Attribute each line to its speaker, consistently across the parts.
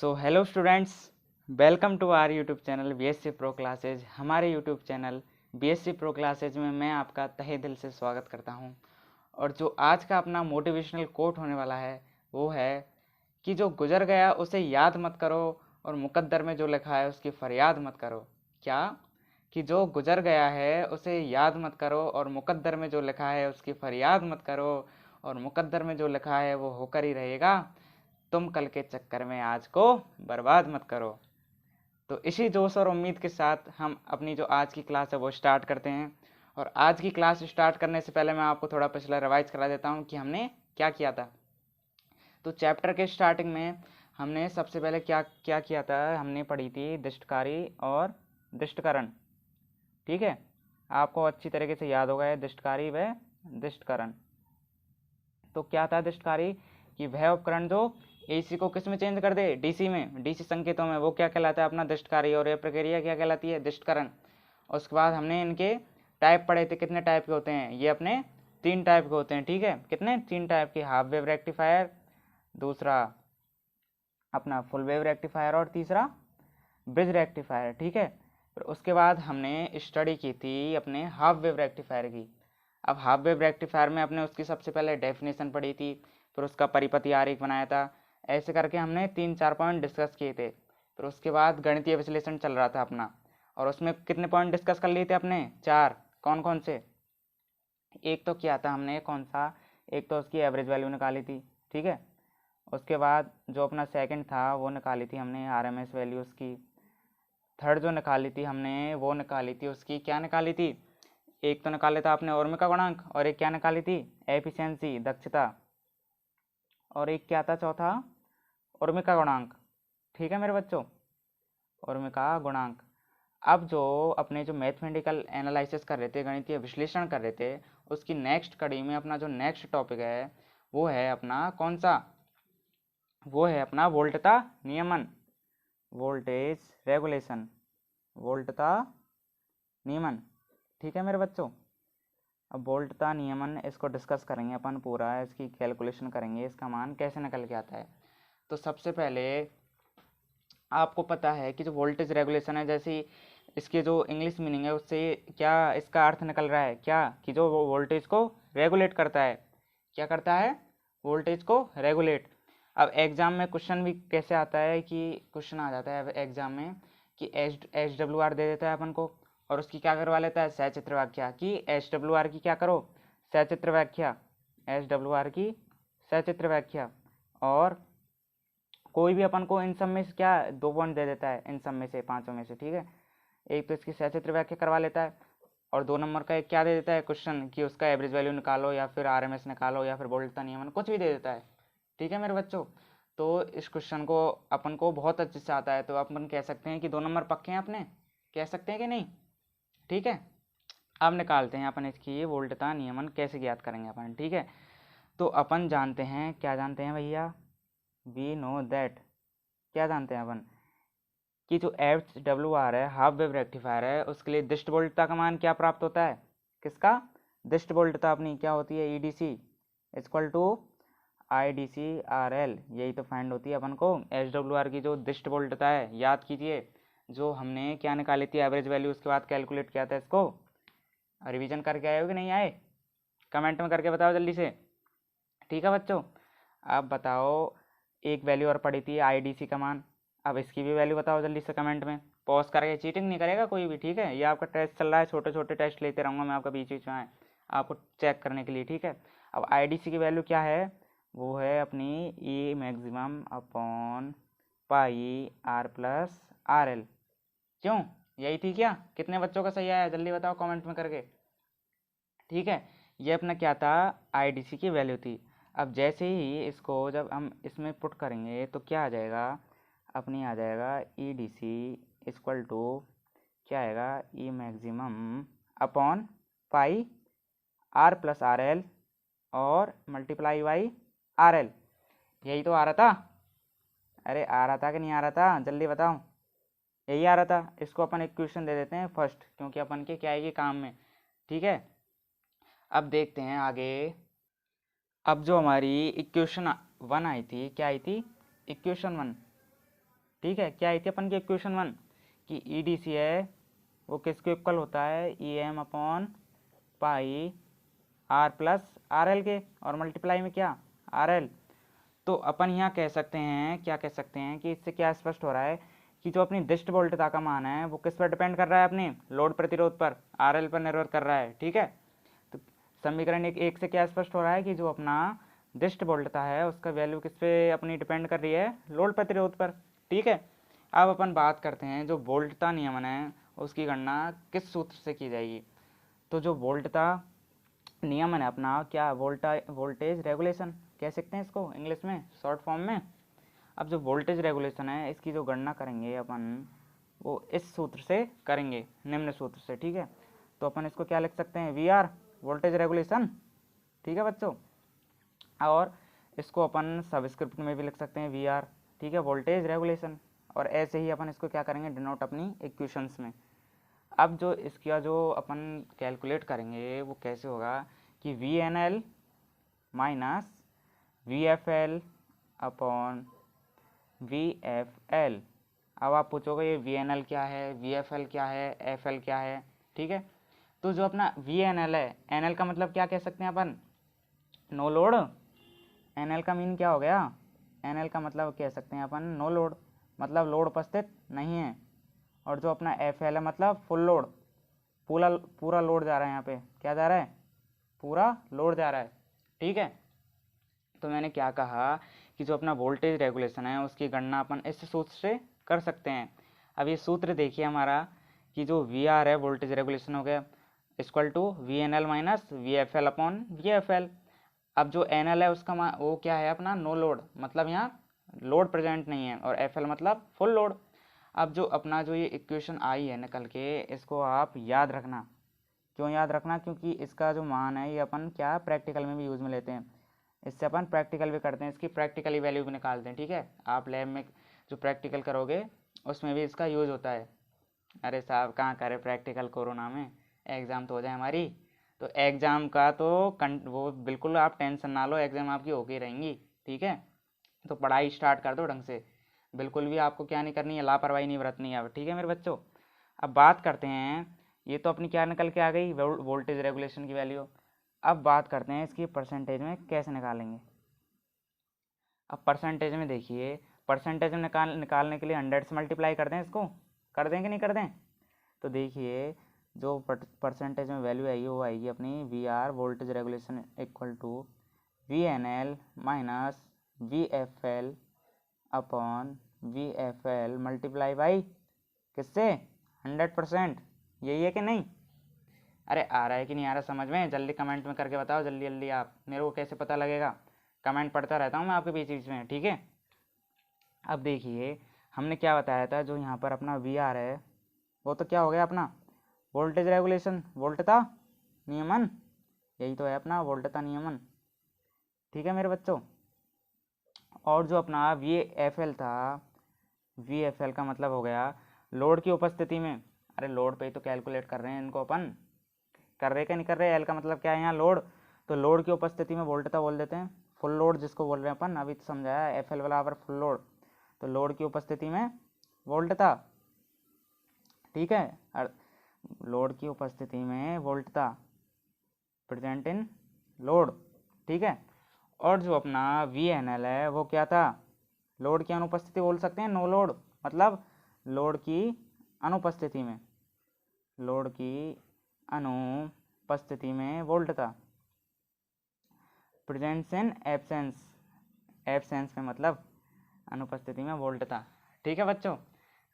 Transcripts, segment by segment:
Speaker 1: So hello students, welcome to our YouTube channel BSc pro classes. हमारे YouTube channel BSc pro classes में मैं आपका तहे दिल से स्वागत करता हूं। और जो आज का अपना मोटिवेशनल कोट होने वाला है वो है कि जो गुजर गया उसे याद मत करो और मुकद्दर में जो लिखा है उसकी फरियाद मत करो। क्या कि जो गुजर गया है उसे याद मत करो और मुकद्दर में जो लिखा है उसकी फरियाद मत करो, और मुकद्दर में जो लिखा है वो होकर ही रहेगा। तुम कल के चक्कर में आज को बर्बाद मत करो। तो इसी जोश और उम्मीद के साथ हम अपनी जो आज की क्लास है वो स्टार्ट करते हैं। और आज की क्लास स्टार्ट करने से पहले मैं आपको थोड़ा पिछला रिवाइज करा देता हूँ कि हमने क्या किया था। तो चैप्टर के स्टार्टिंग में हमने सबसे पहले क्या क्या किया था, हमने पढ़ी थी दृष्टकारी और दृष्टकरण। ठीक है, आपको अच्छी तरीके से याद होगा दृष्टकारी व दृष्टकरण। तो क्या था दृष्टकारी कि वह उपकरण जो एसी को किस में चेंज कर दे, डीसी में, डीसी संकेतों में, वो क्या कहलाता है अपना दृष्टकारी। और यह प्रक्रिया क्या कहलाती है, दृष्टकरण। उसके बाद हमने इनके टाइप पढ़े थे, कितने टाइप के होते हैं, ये अपने 3 टाइप के होते हैं। ठीक है, कितने, 3 टाइप के, हाफ वेव रेक्टिफायर, दूसरा अपना फुल वेव रेक्टिफायर और तीसरा ब्रिज रेक्टिफायर। ठीक है, फिर उसके बाद हमने स्टडी की थी अपने हाफ वेव रेक्टिफायर की। अब हाफ वेव रेक्टिफायर में अपने उसकी सबसे पहले डेफिनेशन पढ़ी थी, फिर उसका परिपथी आरेख बनाया था। ऐसे करके हमने 3-4 पॉइंट डिस्कस किए थे। फिर उसके बाद गणितीय विश्लेषण चल रहा था अपना, और उसमें कितने पॉइंट डिस्कस कर लिए थे अपने, 4। कौन कौन से, एक तो किया था हमने, कौन सा, एक तो उसकी एवरेज वैल्यू निकाली थी। ठीक है, उसके बाद जो अपना सेकंड था वो निकाली थी हमने आरएमएस वैल्यू उसकी। थर्ड जो निकाली थी हमने वो निकाली थी उसकी, क्या निकाली थी, एक तो निकाले था आपने ओर्मिका गुणांक, और एक क्या निकाली थी, एफिशिएंसी, दक्षता, और एक क्या था चौथा, ओर्मिका गुणांक। ठीक है मेरे बच्चों, ओर्मिका गुणांक। अब जो अपने जो मैथमेटिकल एनालिसिस कर रहे थे, गणितीय विश्लेषण कर रहे थे, उसकी नेक्स्ट कड़ी में अपना जो नेक्स्ट टॉपिक है वो है अपना कौन सा, वो है अपना वोल्टता नियमन, वोल्टेज रेगुलेशन, वोल्टता नियमन। ठीक है मेरे बच्चों, अब वोल्टता नियमन इसको डिस्कस करेंगे अपन पूरा, इसकी कैलकुलेशन करेंगे, इसका मान कैसे निकल के आता है। तो सबसे पहले आपको पता है कि जो वोल्टेज रेगुलेशन है, जैसे इसके जो इंग्लिश मीनिंग है उससे क्या इसका अर्थ निकल रहा है, क्या कि जो वो वोल्टेज को रेगुलेट करता है। क्या करता है, वोल्टेज को रेगुलेट। अब एग्जाम में क्वेश्चन भी कैसे आता है कि क्वेश्चन आ जाता है एग्जाम में कि एच डब्ल्यू आर दे देता है अपन को, और उसकी क्या करवा लेता है, सचित्र व्याख्या, कि एच डब्ल्यू आर की क्या करो, सचित्र व्याख्या, एच डब्ल्यू आर की सचित्र व्याख्या। और कोई भी अपन को इन सब में से क्या 2 पॉइंट दे देता है, इन सब में से 5 में से। ठीक है, एक तो इसकी सचित्र व्याख्या करवा लेता है, और 2 नंबर का एक क्या दे देता है क्वेश्चन कि उसका एवरेज वैल्यू निकालो या फिर आरएमएस निकालो या फिर वोल्टता नियमन, कुछ भी दे देता है। ठीक है मेरे बच्चों, तो इस क्वेश्चन को अपन को बहुत अच्छे से आता है, तो अपन कह सकते हैं कि 2 नंबर पक्के हैं अपने, कह सकते हैं कि नहीं। ठीक है, अब निकालते हैं अपन इसकी वोल्टता नियमन कैसे ज्ञात करेंगे अपन। ठीक है, तो अपन जानते हैं, क्या जानते हैं भैया, वी नो दैट, क्या जानते हैं अपन कि जो एच डब्ल्यू आर है, हाफ वेव रेक्टिफायर है, उसके लिए दृष्ट वोल्टता का मान क्या प्राप्त होता है, किसका, दृष्ट वोल्टता अपनी क्या होती है, EDC equal to I D C R L, यही तो फाइंड होती है अपन को एच डब्ल्यू आर की जो दृष्ट वोल्टता है। याद कीजिए जो हमने क्या निकाली थी एवरेज वैल्यू, उसके बाद कैलकुलेट किया था इसको। रिवीजन करके आए हो कि नहीं आए, कमेंट में करके बताओ जल्दी से। ठीक है बच्चों, अब बताओ, एक वैल्यू और पड़ी थी आईडीसी का मान, अब इसकी भी वैल्यू बताओ जल्दी से कमेंट में, पॉज करके, चीटिंग नहीं करेगा कोई भी। ठीक है, ये आपका टेस्ट चल रहा है, छोटे छोटे टेस्ट लेते रहूँगा मैं आपका बीच बीच में आपको चेक करने के लिए। ठीक है, अब आईडीसी की वैल्यू क्या है, वो है अपनी E maximum upon pi R plus R L. क्यों, यही थी क्या, कितने बच्चों का सही आया जल्दी बताओ कमेंट में करके। ठीक है, ये अपना क्या था, आईडीसी की वैल्यू थी। अब जैसे ही इसको जब हम इसमें पुट करेंगे तो क्या आ जाएगा, अपनी आ जाएगा E D C equal to क्या आएगा, E maximum upon pi R plus R L और मल्टीप्लाई बाई आर एल। यही तो आ रहा था, अरे आ रहा था कि नहीं आ रहा था, जल्दी बताओ। यही आ रहा था, इसको अपन इक्वेशन दे देते हैं फर्स्ट, क्योंकि अपन के क्या आएगी काम में। ठीक है, अब देखते हैं आगे। अब जो हमारी इक्वेशन 1 आई थी, क्या आई थी, इक्वेशन 1, ठीक है। क्या आई थी अपन की इक्वेशन 1 कि ई डी सी है वो किसके इक्वल होता है, E M upon pi R plus R L के, और मल्टीप्लाई में क्या आर एल। तो अपन यहाँ कह सकते हैं, क्या कह सकते हैं कि इससे क्या स्पष्ट हो रहा है कि जो अपनी दिष्ट वोल्टता का मान है वो किस पर डिपेंड कर रहा है, अपने लोड प्रतिरोध पर, आर एल पर निर्भर कर रहा है। ठीक है, तो समीकरण एक से क्या स्पष्ट हो रहा है कि जो अपना दिष्ट वोल्टता है उसका वैल्यू किस पे अपनी डिपेंड कर रही है, लोड प्रतिरोध पर। ठीक है, अब अपन बात करते हैं जो वोल्टता नियमन है उसकी गणना किस सूत्र से की जाएगी। तो जो वोल्टता नियमन है अपना, क्या वोल्टेज रेगुलेशन कह सकते हैं इसको इंग्लिश में शॉर्ट फॉर्म में। अब जो वोल्टेज रेगुलेशन है इसकी जो गणना करेंगे अपन वो इस सूत्र से करेंगे, निम्न सूत्र से। ठीक है, तो अपन इसको क्या लिख सकते हैं, वी आर वोल्टेज रेगुलेशन। ठीक है बच्चों, और इसको अपन सबस्क्रिप्ट में भी लिख सकते हैं वी आर। ठीक है, वोल्टेज रेगुलेशन, और ऐसे ही अपन इसको क्या करेंगे, डिनोट अपनी इक्वेशंस में। अब जो इसका जो अपन कैलकुलेट करेंगे वो कैसे होगा कि V N L minus V F L upon V F L. अब आप पूछोगे ये वी एन एल क्या है, वी एफ एल क्या है, एफ एल क्या है। ठीक है, तो जो अपना वी एन एल है, एन एल का मतलब क्या कह सकते हैं अपन, नो लोड। एन एल का मीन क्या हो गया, एन एल का मतलब कह सकते हैं अपन नो लोड, मतलब लोड उपस्थित नहीं है। और जो अपना एफ एल है मतलब फुल लोड, पूरा लोड जा रहा है, यहाँ पे क्या जा रहा है, पूरा लोड जा रहा है। ठीक है, तो मैंने क्या कहा कि जो अपना वोल्टेज रेगुलेशन है उसकी गणना अपन इस सूत्र से कर सकते हैं। अब ये सूत्र देखिए हमारा कि जो वी आर है वोल्टेज रेगुलेशन हो गया equal to V N L minus V F L upon V F L. अब जो एन एल है उसका वो क्या है अपना, नो लोड, मतलब यहाँ लोड प्रेजेंट नहीं है, और एफ एल मतलब फुल लोड। अब जो अपना जो ये इक्वेशन आई है निकल के, इसको आप याद रखना। क्यों याद रखना, क्योंकि इसका जो मान है ये अपन क्या प्रैक्टिकल में भी यूज़ में लेते हैं, इससे अपन प्रैक्टिकल भी करते हैं, इसकी प्रैक्टिकली वैल्यू भी निकालते हैं। ठीक है, आप लैब में जो प्रैक्टिकल करोगे उसमें भी इसका यूज़ होता है। अरे साहब कहाँ करे प्रैक्टिकल, कोरोना में एग्ज़ाम तो हो जाए हमारी। तो एग्ज़ाम का तो वो बिल्कुल आप टेंशन ना लो, एग्ज़ाम आपकी होके रहेंगी। ठीक है, तो पढ़ाई स्टार्ट कर दो ढंग से, बिल्कुल भी आपको क्या नहीं करनी है, लापरवाही नहीं बरतनी है। अब ठीक है मेरे बच्चों, अब बात करते हैं, ये तो अपनी क्या निकल के आ गई, वोल्टेज रेगुलेशन की वैल्यू। अब बात करते हैं इसकी परसेंटेज में कैसे निकालेंगे। अब परसेंटेज में देखिए, परसेंटेज में निकालने के लिए 100 से मल्टीप्लाई कर दें, इसको कर दें कि नहीं कर दें। तो देखिए जो परसेंटेज में वैल्यू आएगी वो आएगी अपनी V R voltage regulation equal to V N L minus V F L upon V F L multiply by किससे, 100%। यही है कि नहीं, अरे आ रहा है कि नहीं आ रहा समझ में, जल्दी कमेंट में करके बताओ, जल्दी जल्दी। आप मेरे को कैसे पता लगेगा, कमेंट पढ़ता रहता हूँ मैं आपके बीच बीच में। ठीक है, अब देखिए हमने क्या बताया था, जो यहाँ पर अपना वी आर है वो तो क्या हो गया अपना वोल्टेज रेगुलेशन, वोल्टता नियमन, यही तो है अपना वोल्टता नियमन। ठीक है मेरे बच्चों, और जो अपना वी एफ एल था, वी एफ एल का मतलब हो गया लोड की उपस्थिति में। अरे लोड पे ही तो कैलकुलेट कर रहे हैं इनको अपन, कर रहे क्या नहीं कर रहे, एल का मतलब क्या है यहाँ लोड, तो लोड की उपस्थिति में वोल्टता बोल देते हैं, फुल लोड जिसको बोल रहे हैं अपन, अभी तो समझाया एफ एल बराबर फुल लोड, तो लोड की उपस्थिति में वोल्टता। ठीक है, लोड की उपस्थिति में वोल्टता प्रेजेंट इन लोड। ठीक है, और जो अपना वी एन एल है वो क्या था, लोड की अनुपस्थिति बोल सकते हैं, नो लोड, मतलब लोड की अनुपस्थिति में, लोड की अनुपस्थिति में वोल्टता, प्रेजेंस इन एब्सेंस, एब्सेंस में मतलब अनुपस्थिति में वोल्टता। ठीक है बच्चों,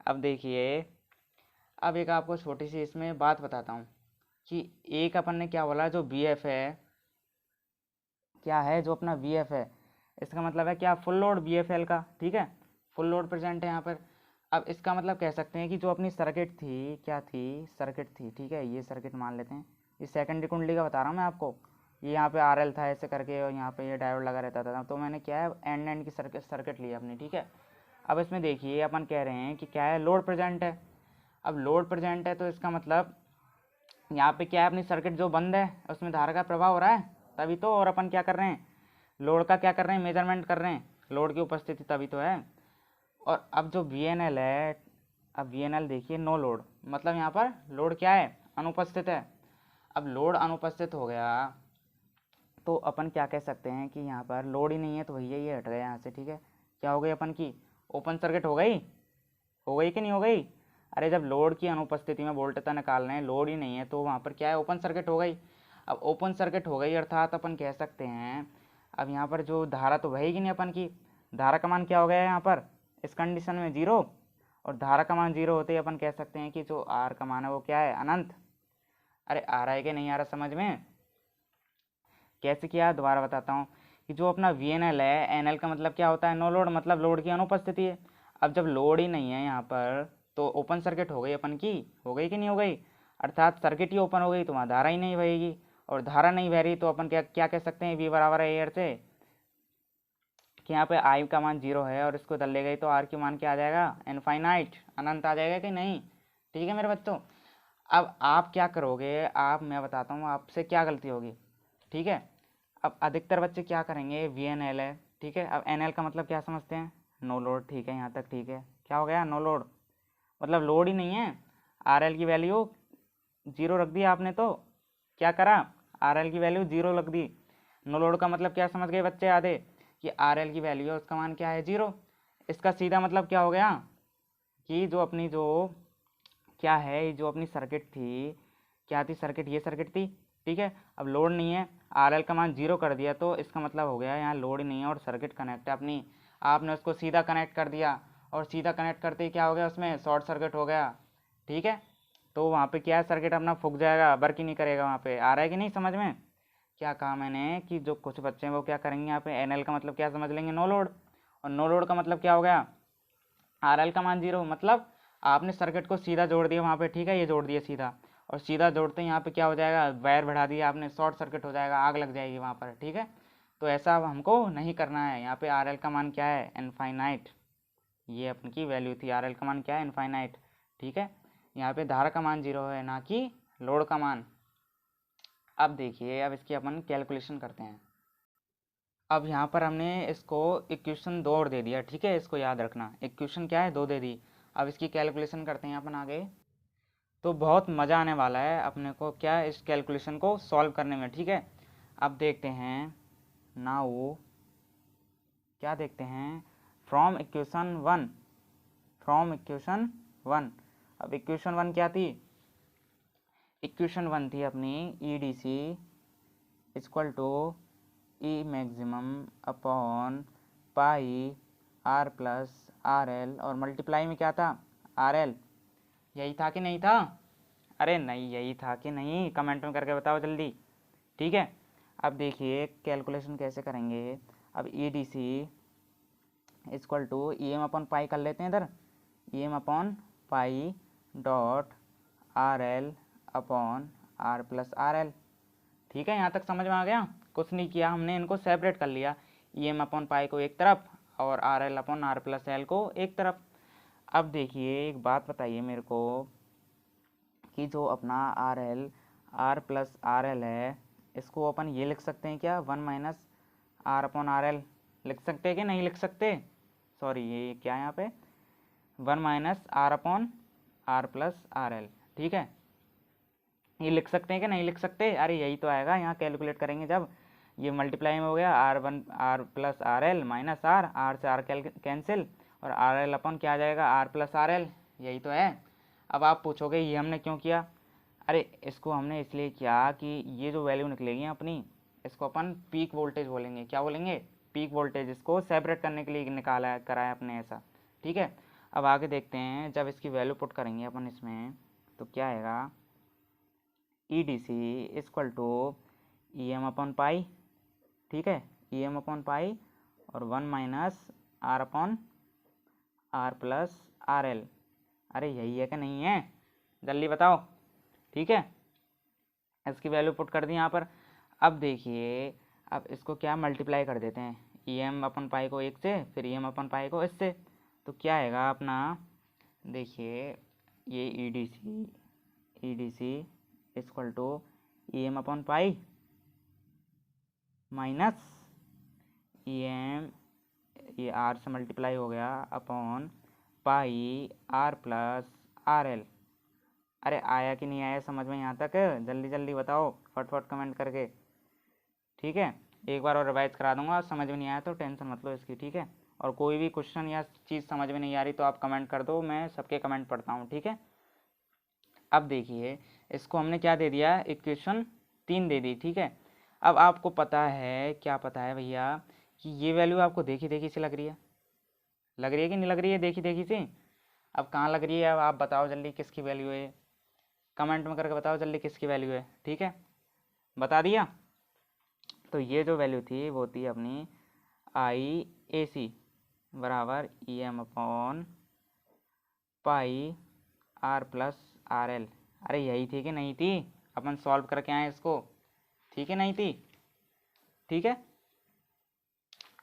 Speaker 1: अब देखिए, अब एक आपको छोटी सी इसमें बात बताता हूँ कि एक अपन ने क्या बोला, जो बी एफ है, क्या है जो अपना वी एफ है, इसका मतलब है क्या, full load B F L का। ठीक है, फुल लोड प्रेजेंट है यहाँ पर। अब इसका मतलब कह सकते हैं कि जो अपनी सर्किट थी, क्या थी, सर्किट थी। ठीक है, ये सर्किट मान लेते हैं, ये सेकेंडरी कुंडली का बता रहा हूँ मैं आपको, ये यहाँ पे आर एल था ऐसे करके, और यहाँ पे ये डायोड लगा रहता था, तो मैंने क्या है एंड एंड की सर्किट ली अपनी। ठीक है, अब इसमें देखिए अपन कह रहे हैं कि क्या है, लोड प्रेजेंट है। अब लोड प्रेजेंट है तो इसका मतलब यहाँ पे क्या है, अपनी सर्किट जो बंद है उसमें धारा का प्रभाव हो रहा है तभी तो, और अपन क्या कर रहे हैं, लोड का क्या कर रहे हैं, मेजरमेंट कर रहे हैं, लोड की उपस्थिति तभी तो है। और अब जो वी एन एल है, अब वी एन एल देखिए नो लोड, मतलब यहाँ पर लोड क्या है, अनुपस्थित है। अब लोड अनुपस्थित हो गया तो अपन क्या कह सकते हैं कि यहाँ पर लोड ही नहीं है, तो भैया ये हट गया यहाँ से, ठीक है। क्या हो गई अपन की, ओपन सर्किट हो गई कि नहीं हो गई। अरे जब लोड की अनुपस्थिति में वोल्टेज निकाल रहे हैं, लोड ही नहीं है, तो वहाँ पर क्या है, ओपन सर्किट हो गई। अब ओपन सर्किट हो गई अर्थात अपन कह सकते हैं अब यहाँ पर जो धारा तो बहेगी नहीं अपन की, धारा का मान क्या हो गया है यहाँ पर इस कंडीशन में, जीरो। और धारा का मान जीरो होते ही अपन कह सकते हैं कि जो आर का मान है वो क्या है, अनंत। अरे आ रहा है कि नहीं आ रहा समझ में, कैसे किया दोबारा बताता हूँ कि जो अपना वी एन एल है, एन एल का मतलब क्या होता है, नो लोड, मतलब लोड की अनुपस्थिति है। अब जब लोड ही नहीं है यहाँ पर तो ओपन सर्किट हो गई अपन की, हो गई कि नहीं हो गई, अर्थात सर्किट ही ओपन हो गई तो वहाँ धारा ही नहीं बहेगी, और धारा नहीं बह रही तो अपन क्या क्या कह सकते हैं, वी बराबर है एयर से कि यहाँ पे आई का मान जीरो है, और इसको दल ले गई तो आर की मान क्या आ जाएगा, इनफाइनाइट, अनंत आ जाएगा कि नहीं। ठीक है मेरे बच्चों, अब आप क्या करोगे, आप मैं बताता हूँ आपसे क्या गलती होगी, ठीक है। अब अधिकतर बच्चे क्या करेंगे, वी एन एल है, ठीक है। अब एन एल का मतलब क्या समझते हैं, नो लोड, ठीक है यहाँ तक ठीक है। क्या हो गया, नो लोड, मतलब लोड ही नहीं है। आर एल की वैल्यू जीरो रख दी आपने, तो क्या करा, आर एल की वैल्यू जीरो रख दी। नो लोड का मतलब क्या समझ गए बच्चे आधे, कि आर एल की वैल्यू है उसका मान क्या है, जीरो। इसका सीधा मतलब क्या हो गया कि जो अपनी जो क्या है, जो अपनी सर्किट थी, क्या थी सर्किट, ये सर्किट थी, ठीक है। अब लोड नहीं है, आर एल का मान जीरो कर दिया, तो इसका मतलब हो गया यहाँ लोड नहीं है और सर्किट कनेक्ट है अपनी, आपने उसको सीधा कनेक्ट कर दिया, और सीधा कनेक्ट करते ही क्या हो गया, उसमें शॉर्ट सर्किट हो गया, ठीक है। तो वहाँ पे क्या है, सर्किट अपना फूक जाएगा, वर्क ही नहीं करेगा। वहाँ पे आ रहा है कि नहीं समझ में, क्या कहा मैंने कि जो कुछ बच्चे हैं वो क्या करेंगे, यहाँ पे एन एल का मतलब क्या समझ लेंगे, नो लोड, और नो लोड का मतलब क्या हो गया, आर एल का मान जीरो, मतलब आपने सर्किट को सीधा जोड़ दिया वहाँ पे, ठीक है, ये जोड़ दिया सीधा, और सीधा जोड़ते ही यहाँ पे क्या हो जाएगा, वायर बढ़ा दिया आपने, शॉर्ट सर्किट हो जाएगा, आग लग जाएगी वहाँ पर, ठीक है। तो ऐसा अब हमको नहीं करना है। यहाँ पे आर एल का मान क्या है, इनफाइनाइट, ये अपनी की वैल्यू थी, आर एल का मान क्या है, इनफाइनाइट, ठीक है। यहाँ पे धारा का मान जीरो है, ना कि लोड का मान। अब देखिए, अब इसकी अपन कैलकुलेशन करते हैं। अब यहाँ पर हमने इसको इक्वेशन दो और दे दिया, ठीक है, इसको याद रखना, इक्वेशन क्या है, दो दे दी। अब इसकी कैलकुलेशन करते हैं अपन आगे, तो बहुत मज़ा आने वाला है अपने को क्या, इस कैलकुलेशन को सॉल्व करने में, ठीक है। अब देखते हैं नाउ, क्या देखते हैं, from equation one, from equation one. अब इक्वेशन वन क्या थी, इक्वेशन वन थी अपनी E D C equal to E maximum upon pi R plus R L, और मल्टीप्लाई में क्या था, आर एल। यही था कि नहीं था, अरे नहीं यही था कि नहीं, कमेंट में करके बताओ जल्दी, ठीक है। अब देखिए कैलकुलेशन कैसे करेंगे, अब E D C equal to E M upon pi कर लेते हैं इधर, E M upon pi dot R L upon R plus R L, ठीक है। यहाँ तक समझ में आ गया, कुछ नहीं किया हमने, इनको सेपरेट कर लिया, ई एम अपॉन पाई को एक तरफ और R L upon R plus L को एक तरफ। अब देखिए एक बात बताइए मेरे को कि जो अपना R L R plus R L है, इसको अपन ये लिख सकते हैं क्या, one minus R upon R L लिख सकते हैं कि नहीं लिख सकते, सॉरी ये क्या है यहाँ पे, one minus R upon R plus R L, ठीक है, ये लिख सकते हैं कि नहीं लिख सकते। अरे यही तो आएगा, यहाँ कैलकुलेट करेंगे जब, ये मल्टीप्लाई में हो गया, R one R plus R L minus R से आर कैंसिल, और आर एल अपन क्या आ जाएगा, आर प्लस आर एल, यही तो है। अब आप पूछोगे ये हमने क्यों किया, अरे इसको हमने इसलिए किया कि ये जो वैल्यू निकलेगी अपनी, इसको अपन पीक वोल्टेज बोलेंगे, क्या बोलेंगे, पीक वोल्टेज, इसको सेपरेट करने के लिए निकाला कराया अपने ऐसा, ठीक है। अब आगे देखते हैं, जब इसकी वैल्यू पुट करेंगे अपन इसमें तो क्या आएगा, E D C equal to E M upon pi, ठीक है, ई एम अपॉन पाई और one minus R upon R plus R L. अरे यही है कि नहीं है, जल्दी बताओ, ठीक है। इसकी वैल्यू पुट कर दी यहाँ पर। अब देखिए, अब इसको क्या मल्टीप्लाई कर देते हैं, ई एम अपन पाई को एक से, फिर ई एम अपन पाई को इससे, तो क्या आएगा अपना, देखिए ये E D C equal to E M upon pi minus E ये आर से मल्टीप्लाई हो गया upon pi R plus R L. अरे आया कि नहीं आया समझ में यहाँ तक? जल्दी जल्दी बताओ फटफट कमेंट करके, ठीक है। एक बार और रिवाइज करा दूंगा, समझ में नहीं आया तो टेंशन मत लो इसकी, ठीक है। और कोई भी क्वेश्चन या चीज़ समझ में नहीं आ रही तो आप कमेंट कर दो, मैं सबके कमेंट पढ़ता हूँ, ठीक है। अब देखिए इसको हमने क्या दे दिया, इक्वेशन 3 दे दी, ठीक है। अब आपको पता है, क्या पता है भैया, कि ये वैल्यू आपको देखी देखी से लग रही है, लग रही है कि नहीं लग रही है देखी देखी से? अब कहाँ लग रही है, अब आप बताओ जल्दी किसकी वैल्यू है, कमेंट में करके बताओ जल्दी किसकी वैल्यू है, ठीक है। बता दिया? तो ये जो वैल्यू थी वो थी अपनी आई ए सी बराबर E M upon pi R plus R L. अरे यही थी कि नहीं थी? अपन सॉल्व करके आए इसको, ठीक है, नहीं थी? ठीक है।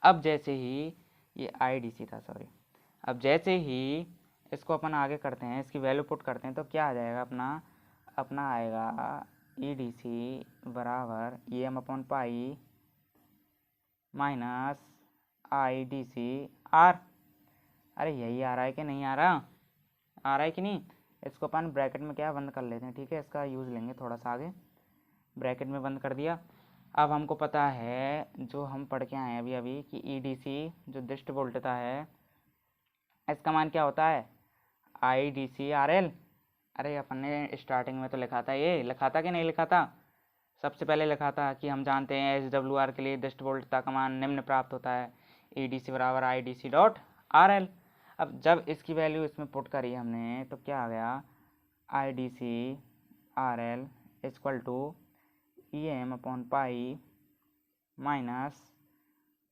Speaker 1: अब जैसे ही ये आई डी सी था, सॉरी, अब जैसे ही इसको अपन आगे करते हैं, इसकी वैल्यू पुट करते हैं, तो क्या आ जाएगा अपना, अपना आएगा ई डी सी बराबर E M upon pi minus I D C R. अरे यही आ रहा है कि नहीं आ रहा? आ रहा है कि नहीं? इसको अपन ब्रैकेट में क्या बंद कर लेते हैं, ठीक है, इसका यूज़ लेंगे थोड़ा सा आगे। ब्रैकेट में बंद कर दिया। अब हमको पता है जो हम पढ़ के आए हैं अभी अभी कि ई डी सी जो दृष्ट वोल्टता है, इसका मान क्या होता है, I D C R L. अरे अपन ने स्टार्टिंग में तो लिखा था, ये लिखा था कि नहीं लिखा था? सबसे पहले लिखा था कि हम जानते हैं एस डब्ल्यू आर के लिए दृष्ट वोल्टता का मान निम्न प्राप्त होता है, ई डी सी बराबर I D C dot R L. अब जब इसकी वैल्यू इसमें पुट करी हमने तो क्या आ गया, I D C R L equal to E M upon pi minus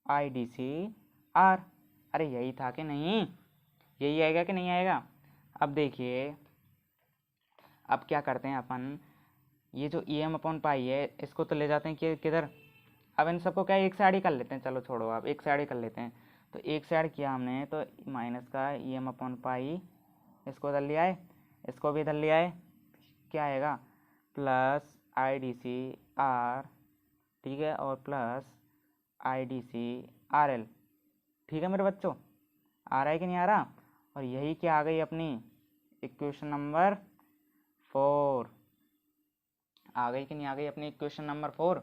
Speaker 1: I D C R. अरे यही था कि नहीं? यही आएगा कि नहीं आएगा? अब देखिए, अब क्या करते हैं अपन, ये जो ई एम अपॉन पाई है इसको तो ले जाते हैं कि किधर, अब इन सबको क्या एक साइड ही कर लेते हैं, चलो छोड़ो, आप एक साइड ही कर लेते हैं। तो एक साइड किया हमने तो माइनस का ई एम अपॉन पाई, इसको इधर ले आए, इसको भी इधर ले आए, क्या आएगा, plus I D C R, ठीक है, और plus I D C R L, ठीक है मेरे बच्चों, आ रहा है कि नहीं आ रहा? और यही क्या आ गई अपनी इक्वेशन नंबर 4, आ गई कि नहीं आ गई अपनी इक्वेशन नंबर 4?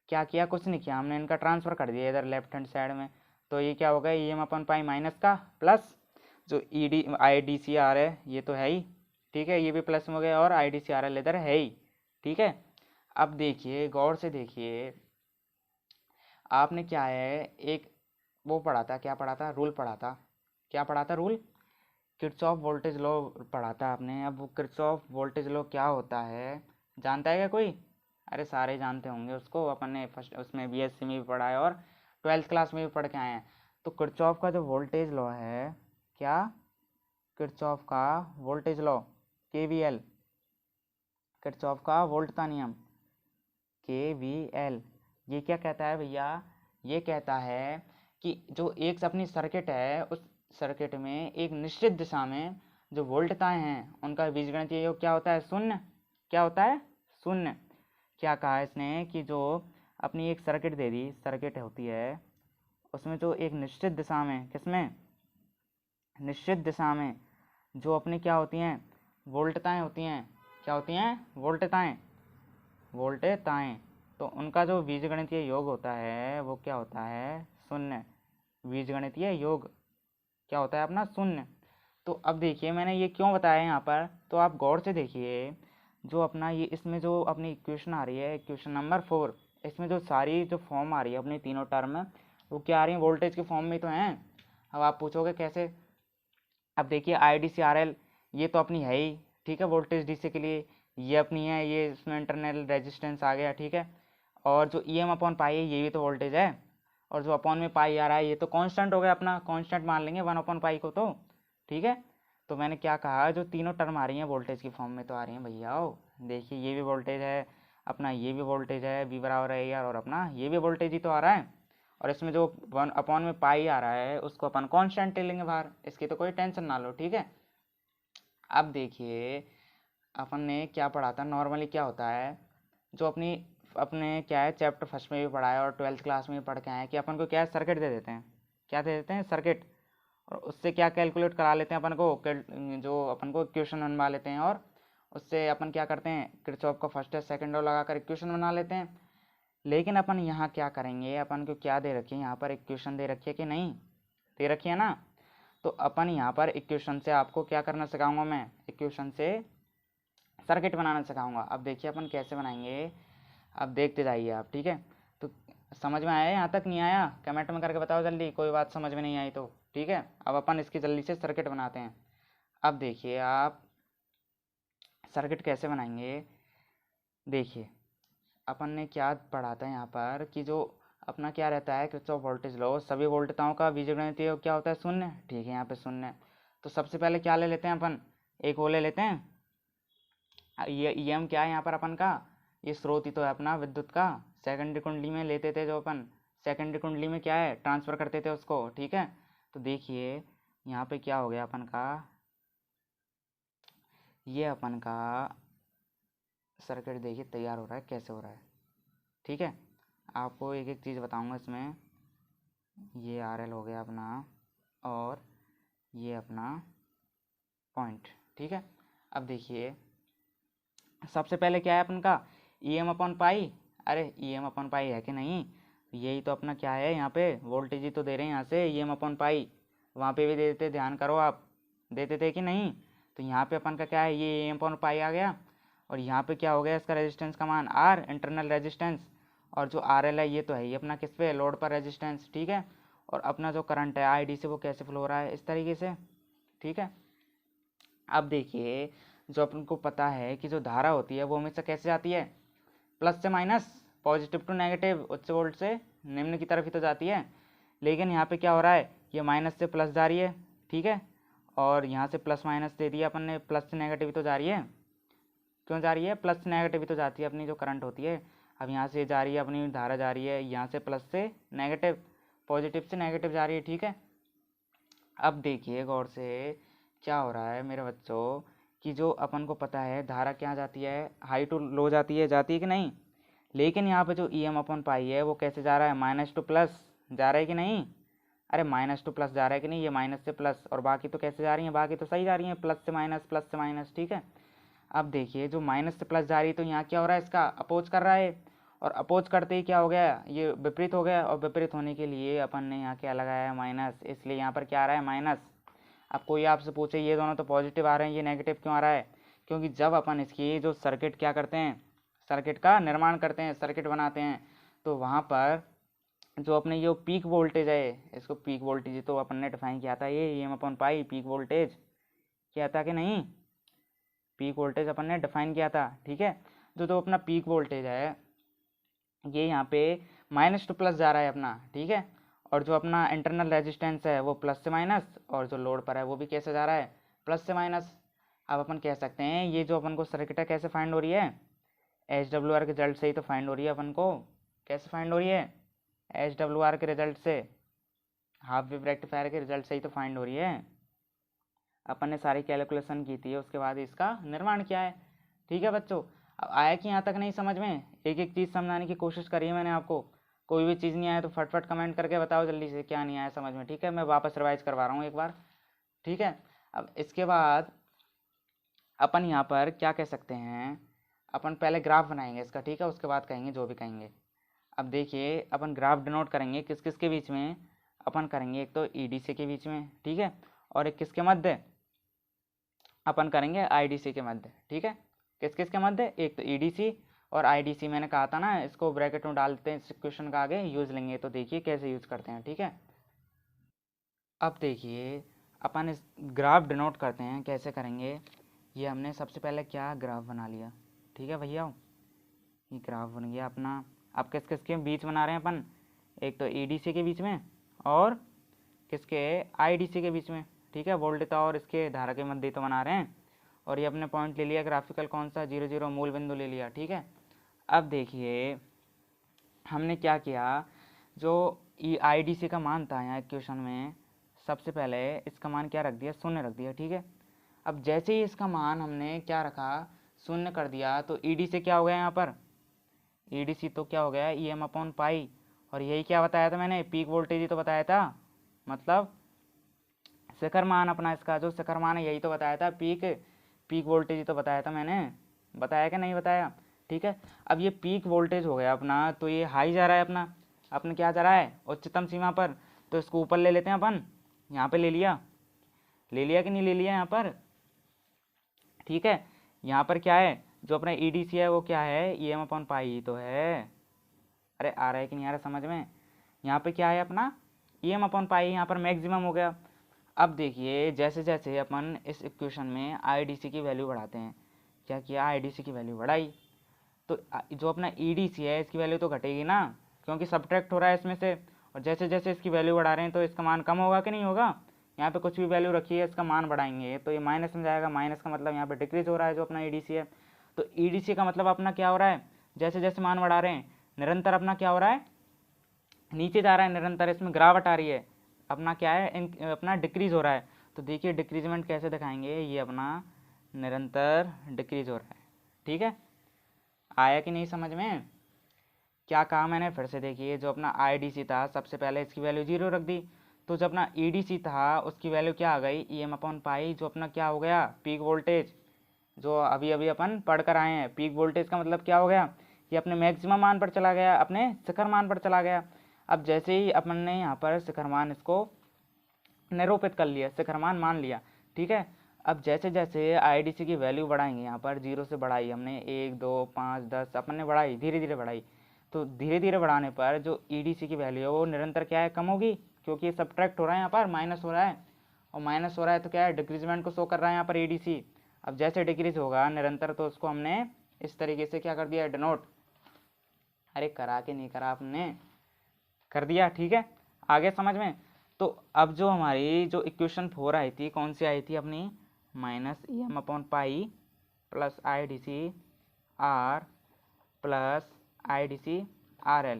Speaker 1: क्या किया, कुछ नहीं किया, हमने इनका ट्रांसफ़र कर दिया इधर लेफ्ट हैंड साइड में। तो ये क्या हो गया, E M upon pi minus का प्लस जो E D I D C R है ये तो है ही, ठीक है, ये भी प्लस में हो गया, और I D C R L इधर है ही, ठीक है। अब देखिए गौर से देखिए, आपने क्या है, एक वो पढ़ा था, क्या पढ़ा था, रूल पढ़ा था, क्या पढ़ा था रूल, किरचॉफ वोल्टेज लॉ पढ़ा था आपने। अब वो किरचॉफ वोल्टेज लॉ क्या होता है जानता है क्या कोई? अरे सारे जानते होंगे उसको, अपन ने फर्स्ट उसमें बीएससी में भी पढ़ा है और 12th क्लास में भी पढ़ के आए हैं। तो किरचॉफ का जो वोल्टेज लॉ है, क्या, किरचॉफ का वोल्टेज लॉ केवीएल, किरचॉफ का वोल्टता नियम केवीएल, ये क्या कहता है भैया, ये कहता है कि जो एक अपनी सर्किट है उस सर्किट में एक निश्चित दिशा में जो वोल्टताएं हैं उनका बीजगणितीय योग क्या होता है, शून्य। क्या होता है, शून्य। क्या कहा इसने कि जो अपनी एक सर्किट दे दी, सर्किट होती है उसमें जो एक निश्चित दिशा में, किसमें, निश्चित दिशा में जो अपनी क्या होती हैं, वोल्टताएं होती हैं, क्या होती हैं, वोल्टताएं, वोल्टताएं, तो उनका जो बीजगणितीय योग होता है वो क्या होता है, शून्य। बीजगणितीय योग क्या होता है अपना, शून्य। तो अब देखिए मैंने ये क्यों बताया यहाँ पर, तो आप गौर से देखिए, जो अपना ये इसमें जो अपनी इक्वेशन आ रही है, इक्वेशन नंबर 4, इसमें जो सारी जो फॉर्म आ रही है अपनी तीनों टर्म, वो क्या आ रही है, वोल्टेज के फॉर्म में तो हैं। अब आप पूछोगे कैसे, अब देखिए I D C R L ये तो अपनी है ही, ठीक है, वोल्टेज डीसी के लिए ये अपनी है, ये इसमें इंटरनल रेजिस्टेंस आ गया, ठीक है। और जो ई एम अपॉन पाई है ये भी तो वोल्टेज है, और जो अपॉन में पाई आ रहा है ये तो कांस्टेंट हो गया, अपना कांस्टेंट मान लेंगे 1 अपॉन पाई को, तो ठीक है। तो मैंने क्या कहा, जो तीनों टर्म आ रही हैं वोल्टेज की फॉर्म में तो आ रही हैं भैया, ओ देखिए ये भी वोल्टेज है अपना, ये भी वोल्टेज है, वी बराबर है यार, और अपना ये भी वोल्टेज ही तो आ रहा है, और इसमें जो 1 अपॉन में पाई आ रहा है उसको अपन कांस्टेंट ले लेंगे बाहर, इसकी तो कोई टेंशन ना लो, ठीक है। अब देखिए अपन ने क्या पढ़ा था, नॉर्मली क्या होता है, जो अपने क्या है चैप्टर फर्स्ट में भी पढ़ा है और 12th क्लास में भी पढ़ के आए हैं कि अपन को क्या है, सर्किट दे देते हैं, क्या दे देते हैं, सर्किट, और उससे क्या कैलकुलेट करा लेते हैं अपन को, जो अपन को इक्वेशन बनवा लेते हैं, और उससे अपन क्या करते हैं, किरचॉफ का फर्स्ट है सेकंड लॉ लगाकर इक्वेशन बना लेते हैं। लेकिन अपन यहाँ क्या करेंगे, अपन को क्या दे रखी है यहाँ पर, इक्वेशन दे रखी है कि नहीं, दे रखी है ना। तो अपन यहाँ पर इक्वेशन से आपको क्या करना सिखाऊंगा, मैं इक्वेशन से सर्किट बनाना सिखाऊंगा। अब देखिए अपन कैसे बनाएंगे, अब देखते जाइए आप, ठीक है। तो समझ में आया, यहाँ तक नहीं आया कमेंट में करके बताओ जल्दी, कोई बात समझ में नहीं आई तो, ठीक है। अब अपन इसकी जल्दी से सर्किट बनाते हैं। अब देखिए आप सर्किट कैसे बनाएंगे, देखिए अपन ने क्या पढ़ा था यहाँ पर कि जो अपना क्या रहता है, किरचॉफ वोल्टेज लॉ, सभी वोल्टताओं का बीजगणितीय योग क्या होता है, शून्य, ठीक है। यहाँ पे शून्य, तो सबसे पहले क्या ले लेते हैं अपन, एक वो ले लेते हैं, ये ईएम क्या है यहाँ पर अपन का, ये स्रोत ही तो है अपना विद्युत का। सेकेंडरी कुंडली में लेते थे जो अपन, सेकेंडरी कुंडली में क्या है, ट्रांसफर करते थे उसको, ठीक है। तो देखिए यहाँ पे क्या हो गया अपन का, ये अपन का सर्किट देखिए तैयार हो रहा है, कैसे हो रहा है, ठीक है। आपको एक एक चीज़ बताऊंगा इसमें। ये आरएल हो गया अपना, और ये अपना पॉइंट, ठीक है। अब देखिए सबसे पहले क्या है अपन का, ई एम अपॉन पाई, अरे ई एम अपॉन पाई है कि नहीं, यही तो अपना क्या है, यहाँ पे वोल्टेज ही तो दे रहे हैं यहाँ से, ई एम अपॉन पाई, वहाँ पे भी दे देते, ध्यान करो आप, देते थे कि नहीं। तो यहाँ पे अपन का क्या है, ये ई एम अपॉन पाई आ गया, और यहाँ पे क्या हो गया, इसका रेजिस्टेंस का मान आर, इंटरनल रेजिस्टेंस, और जो आर एल है ये तो है ही अपना किस पे, लोड पर रेजिस्टेंस, ठीक है। और अपना जो करंट है आई डी से वो कैसे फ्लो हो रहा है, इस तरीके से, ठीक है। अब देखिए जो अपन को पता है कि जो धारा होती है वो हमेशा कैसे जाती है, प्लस से माइनस, पॉजिटिव टू नेगेटिव, उच्च वोल्ट से निम्न की तरफ ही तो जाती है। लेकिन यहाँ पे क्या हो रहा है, ये माइनस से प्लस जा रही है, ठीक है। और यहाँ से प्लस माइनस दे दिया अपन ने, प्लस से नेगेटिव ही तो जा रही है, क्यों जा रही है, प्लस से नेगेटिव ही तो जाती है अपनी जो करंट होती है। अब यहाँ से जा रही है अपनी धारा, जा रही है यहाँ से प्लस से नेगेटिव, पॉजिटिव से नेगेटिव जा रही है, ठीक है। अब देखिए गौर से क्या हो रहा है मेरे बच्चों, कि जो अपन को पता है धारा क्या जाती है, हाई टू लो जाती है कि नहीं। लेकिन यहाँ पे जो ई एम अपन पाई है वो कैसे जा रहा है, माइनस टू प्लस जा रहा है कि नहीं, अरे माइनस टू प्लस जा रहा है कि नहीं, ये माइनस से प्लस, और बाकी तो कैसे जा रही है, बाकी तो सही जा रही है, प्लस से माइनस, प्लस से माइनस, ठीक है। अब देखिए जो माइनस से प्लस जा रही है तो यहाँ क्या हो रहा है, इसका अपोज कर रहा है, और अपोज करते ही क्या हो गया, ये विपरीत हो गया, और विपरीत होने के लिए अपन ने यहाँ क्या लगाया है, माइनस, इसलिए यहाँ पर क्या आ रहा है, माइनस। अब कोई आपसे पूछे ये दोनों तो पॉजिटिव आ रहे हैं, ये नेगेटिव क्यों आ रहा है, क्योंकि जब अपन इसकी जो सर्किट क्या करते हैं, सर्किट का निर्माण करते हैं, सर्किट बनाते हैं, तो वहाँ पर जो अपने ये पीक वोल्टेज है, इसको पीक वोल्टेज तो अपन ने डिफाइन किया था, ये M upon pi peak voltage किया था कि नहीं, पीक वोल्टेज अपन ने डिफाइन किया था, ठीक है। जो अपना पीक वोल्टेज है ये यहाँ पे माइनस टू प्लस जा रहा है अपना, ठीक है। और जो अपना इंटरनल रेजिस्टेंस है वो प्लस से माइनस, और जो लोड पर है वो भी कैसे जा रहा है, प्लस से माइनस। अब अपन कह सकते हैं ये जो अपन को सर्किट है कैसे फाइंड हो रही है, एच डब्ल्यू आर के रिजल्ट से ही तो फाइंड हो रही है अपन को, कैसे फाइंड हो रही है, एच डब्ल्यू आर के रिजल्ट से, हाफ वेव रेक्टिफायर के रिजल्ट से ही तो फाइंड हो रही है। अपन ने सारी कैलकुलेशन की थी, उसके बाद इसका निर्माण किया है, ठीक है बच्चों। अब आया कि यहाँ तक नहीं समझ में, एक एक चीज़ समझाने की कोशिश करी है मैंने आपको, कोई भी चीज़ नहीं आया तो फटफट कमेंट करके बताओ जल्दी से क्या नहीं आया समझ में, ठीक है। मैं वापस रिवाइज करवा रहा हूँ एक बार, ठीक है। अब इसके बाद अपन यहाँ पर क्या कह सकते हैं, अपन पहले ग्राफ बनाएंगे इसका, ठीक है, उसके बाद कहेंगे जो भी कहेंगे। अब देखिए अपन ग्राफ डिनोट करेंगे किस किस के बीच में, अपन करेंगे एक तो ईडीसी के बीच में, ठीक है, और एक किसके मध्य, अपन करेंगे आईडीसी के मध्य, ठीक है। किस किस के मध्य, एक तो ईडीसी और आईडीसी, मैंने कहा था ना इसको ब्रैकेट में डाल देते हैं, इस क्वेश्चन का आगे यूज लेंगे, तो देखिए कैसे यूज करते हैं, ठीक है। अब देखिए अपन इस ग्राफ डिनोट करते हैं, कैसे करेंगे, ये हमने सबसे पहले क्या ग्राफ बना लिया, ठीक है भैया, ये ग्राफ बन गया अपना। अब किस किस के बीच बना रहे हैं अपन, एक तो ईडीसी के बीच में और किसके, आईडीसी के बीच में, ठीक है, वोल्टेज और इसके धारा के मध्य तो बना रहे हैं। और ये अपने पॉइंट ले लिया ग्राफिकल कौन सा, 0 0 मूल बिंदु ले लिया, ठीक है। अब देखिए हमने क्या किया, जो आईडीसी का मान था यहाँ इक्वेशन में, सबसे पहले इसका मान क्या रख दिया, शून्य रख दिया, ठीक है। अब जैसे ही इसका मान हमने क्या रखा, शून्य कर दिया, तो ईडीसी क्या हो गया यहाँ पर, ईडीसी तो क्या हो गया, ई एम अपॉन पाई, और यही क्या बताया था मैंने, पीक वोल्टेज ही तो बताया था, मतलब शिखर मान अपना इसका जो शिखर मान है, यही तो बताया था, पीक वोल्टेज ही तो बताया था मैंने, बताया कि नहीं बताया। ठीक है, अब ये पीक वोल्टेज हो गया अपना, तो ये हाई जा रहा है अपना क्या जा रहा है, उच्चतम सीमा पर। तो इसको ऊपर ले लेते हैं अपन, यहाँ पे ले लिया कि नहीं ले लिया यहाँ पर। ठीक है, यहाँ पर क्या है, जो अपना ईडीसी है वो क्या है, EM अपॉन पाई तो है। अरे आ रहा है कि नहीं आ रहा समझ में। यहाँ पे क्या है अपना EM अपॉन पाई, यहाँ पर मैक्सिमम हो गया। अब देखिए जैसे जैसे अपन इस इक्वेशन में IDC की वैल्यू बढ़ाते हैं, क्या किया, IDC की वैल्यू बढ़ाई, तो जो अपना EDC है इसकी वैल्यू तो घटेगी ना, क्योंकि सब्ट्रैक्ट हो रहा है इसमें से। और जैसे जैसे इसकी वैल्यू बढ़ा रहे हैं तो इसका मान कम होगा कि नहीं होगा। यहाँ पे कुछ भी वैल्यू रखी है इसका मान बढ़ाएंगे तो ये माइनस में जाएगा, माइनस का मतलब यहाँ पे डिक्रीज हो रहा है जो अपना EDC है। तो EDC का मतलब अपना क्या हो रहा है, जैसे जैसे मान बढ़ा रहे हैं निरंतर अपना क्या हो रहा है, नीचे जा रहा है निरंतर, इसमें गिरावट आ रही है, अपना क्या है अपना डिक्रीज हो रहा है। तो देखिए डिक्रीजमेंट कैसे दिखाएंगे, ये अपना निरंतर डिक्रीज हो रहा है। ठीक है, आया कि नहीं समझ में, क्या कहा मैंने फिर से देखिए, जो अपना IDC था सबसे पहले इसकी वैल्यू 0 रख दी, तो जो अपना EDC था उसकी वैल्यू क्या आ गई, EM अपॉन पाई, जो अपना क्या हो गया, पीक वोल्टेज, जो अभी अभी अपन पढ़ कर आए हैं। पीक वोल्टेज का मतलब क्या हो गया, कि अपने मैक्सिमम मान पर चला गया, अपने शिखर मान पर चला गया। अब जैसे ही अपन ने यहाँ पर शिखर मान इसको निरूपित कर लिया, शिखर मान लिया। ठीक है, अब जैसे जैसे IDC की वैल्यू बढ़ाएंगे, यहाँ पर 0 से बढ़ाई हमने, 1 2 5 10 अपन ने बढ़ाई, धीरे धीरे बढ़ाई। तो धीरे धीरे बढ़ाने पर जो EDC की वैल्यू है वो निरंतर क्या है, कम होगी, क्योंकि ये सब्ट्रैक्ट हो रहा है, यहाँ पर माइनस हो रहा है, और माइनस हो रहा है तो क्या है, डिक्रीजमेंट को शो कर रहा है यहाँ पर EDC। अब जैसे डिक्रीज होगा निरंतर, तो उसको हमने इस तरीके से क्या कर दिया, डिनोट। अरे करा के नहीं करा, आपने कर दिया। ठीक है, आगे समझ में। तो अब जो हमारी जो इक्वेशन 4 आई थी, कौन सी आई थी अपनी, minus EM upon pi plus IDC R plus IDC RL,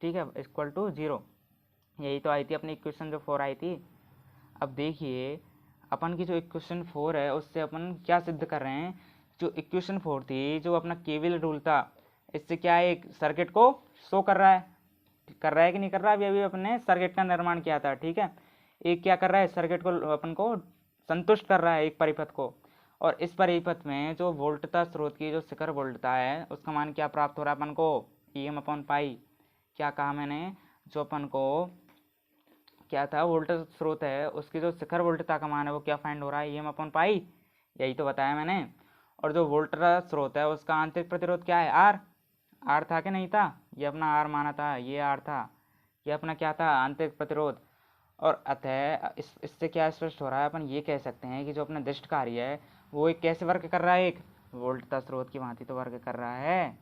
Speaker 1: ठीक है, इक्वल टू 0। यही तो आई थी अपनी इक्वेशन जो 4 आई थी। अब देखिए अपन की जो इक्वेशन 4 है उससे अपन क्या सिद्ध कर रहे हैं, जो इक्वेशन 4 थी, जो अपना केविल रूल था, इससे क्या है, एक सर्किट को शो कर रहा है कि नहीं कर रहा। अभी अभी अपने सर्किट का निर्माण किया था। ठीक है, एक क्या कर रहा है, सर्किट को अपन को संतुष्ट कर रहा है एक परिपथ को, और इस परिपथ में जो वोल्टता स्रोत की जो शिखर वोल्टता है उसका मान क्या प्राप्त हो रहा है अपन को, EM अपॉन पाई। क्या कहा मैंने, जो अपन को क्या था, वोल्टेज स्रोत है उसकी जो शिखर वोल्टता का मान है वो क्या फाइंड हो रहा है, EM अपॉन पाई, यही तो बताया मैंने। और जो वोल्टेज स्रोत है उसका आंतरिक प्रतिरोध क्या है, आर था कि नहीं था, ये अपना आर माना था, ये आर था, ये अपना क्या था, आंतरिक प्रतिरोध। और अतः इससे क्या स्पष्ट हो रहा है, अपन ये कह सकते हैं कि जो अपना दृष्ट कार्य है वो एक कैसे वर्क कर रहा है, एक वोल्टता स्रोत की भांति तो वर्क कर रहा है।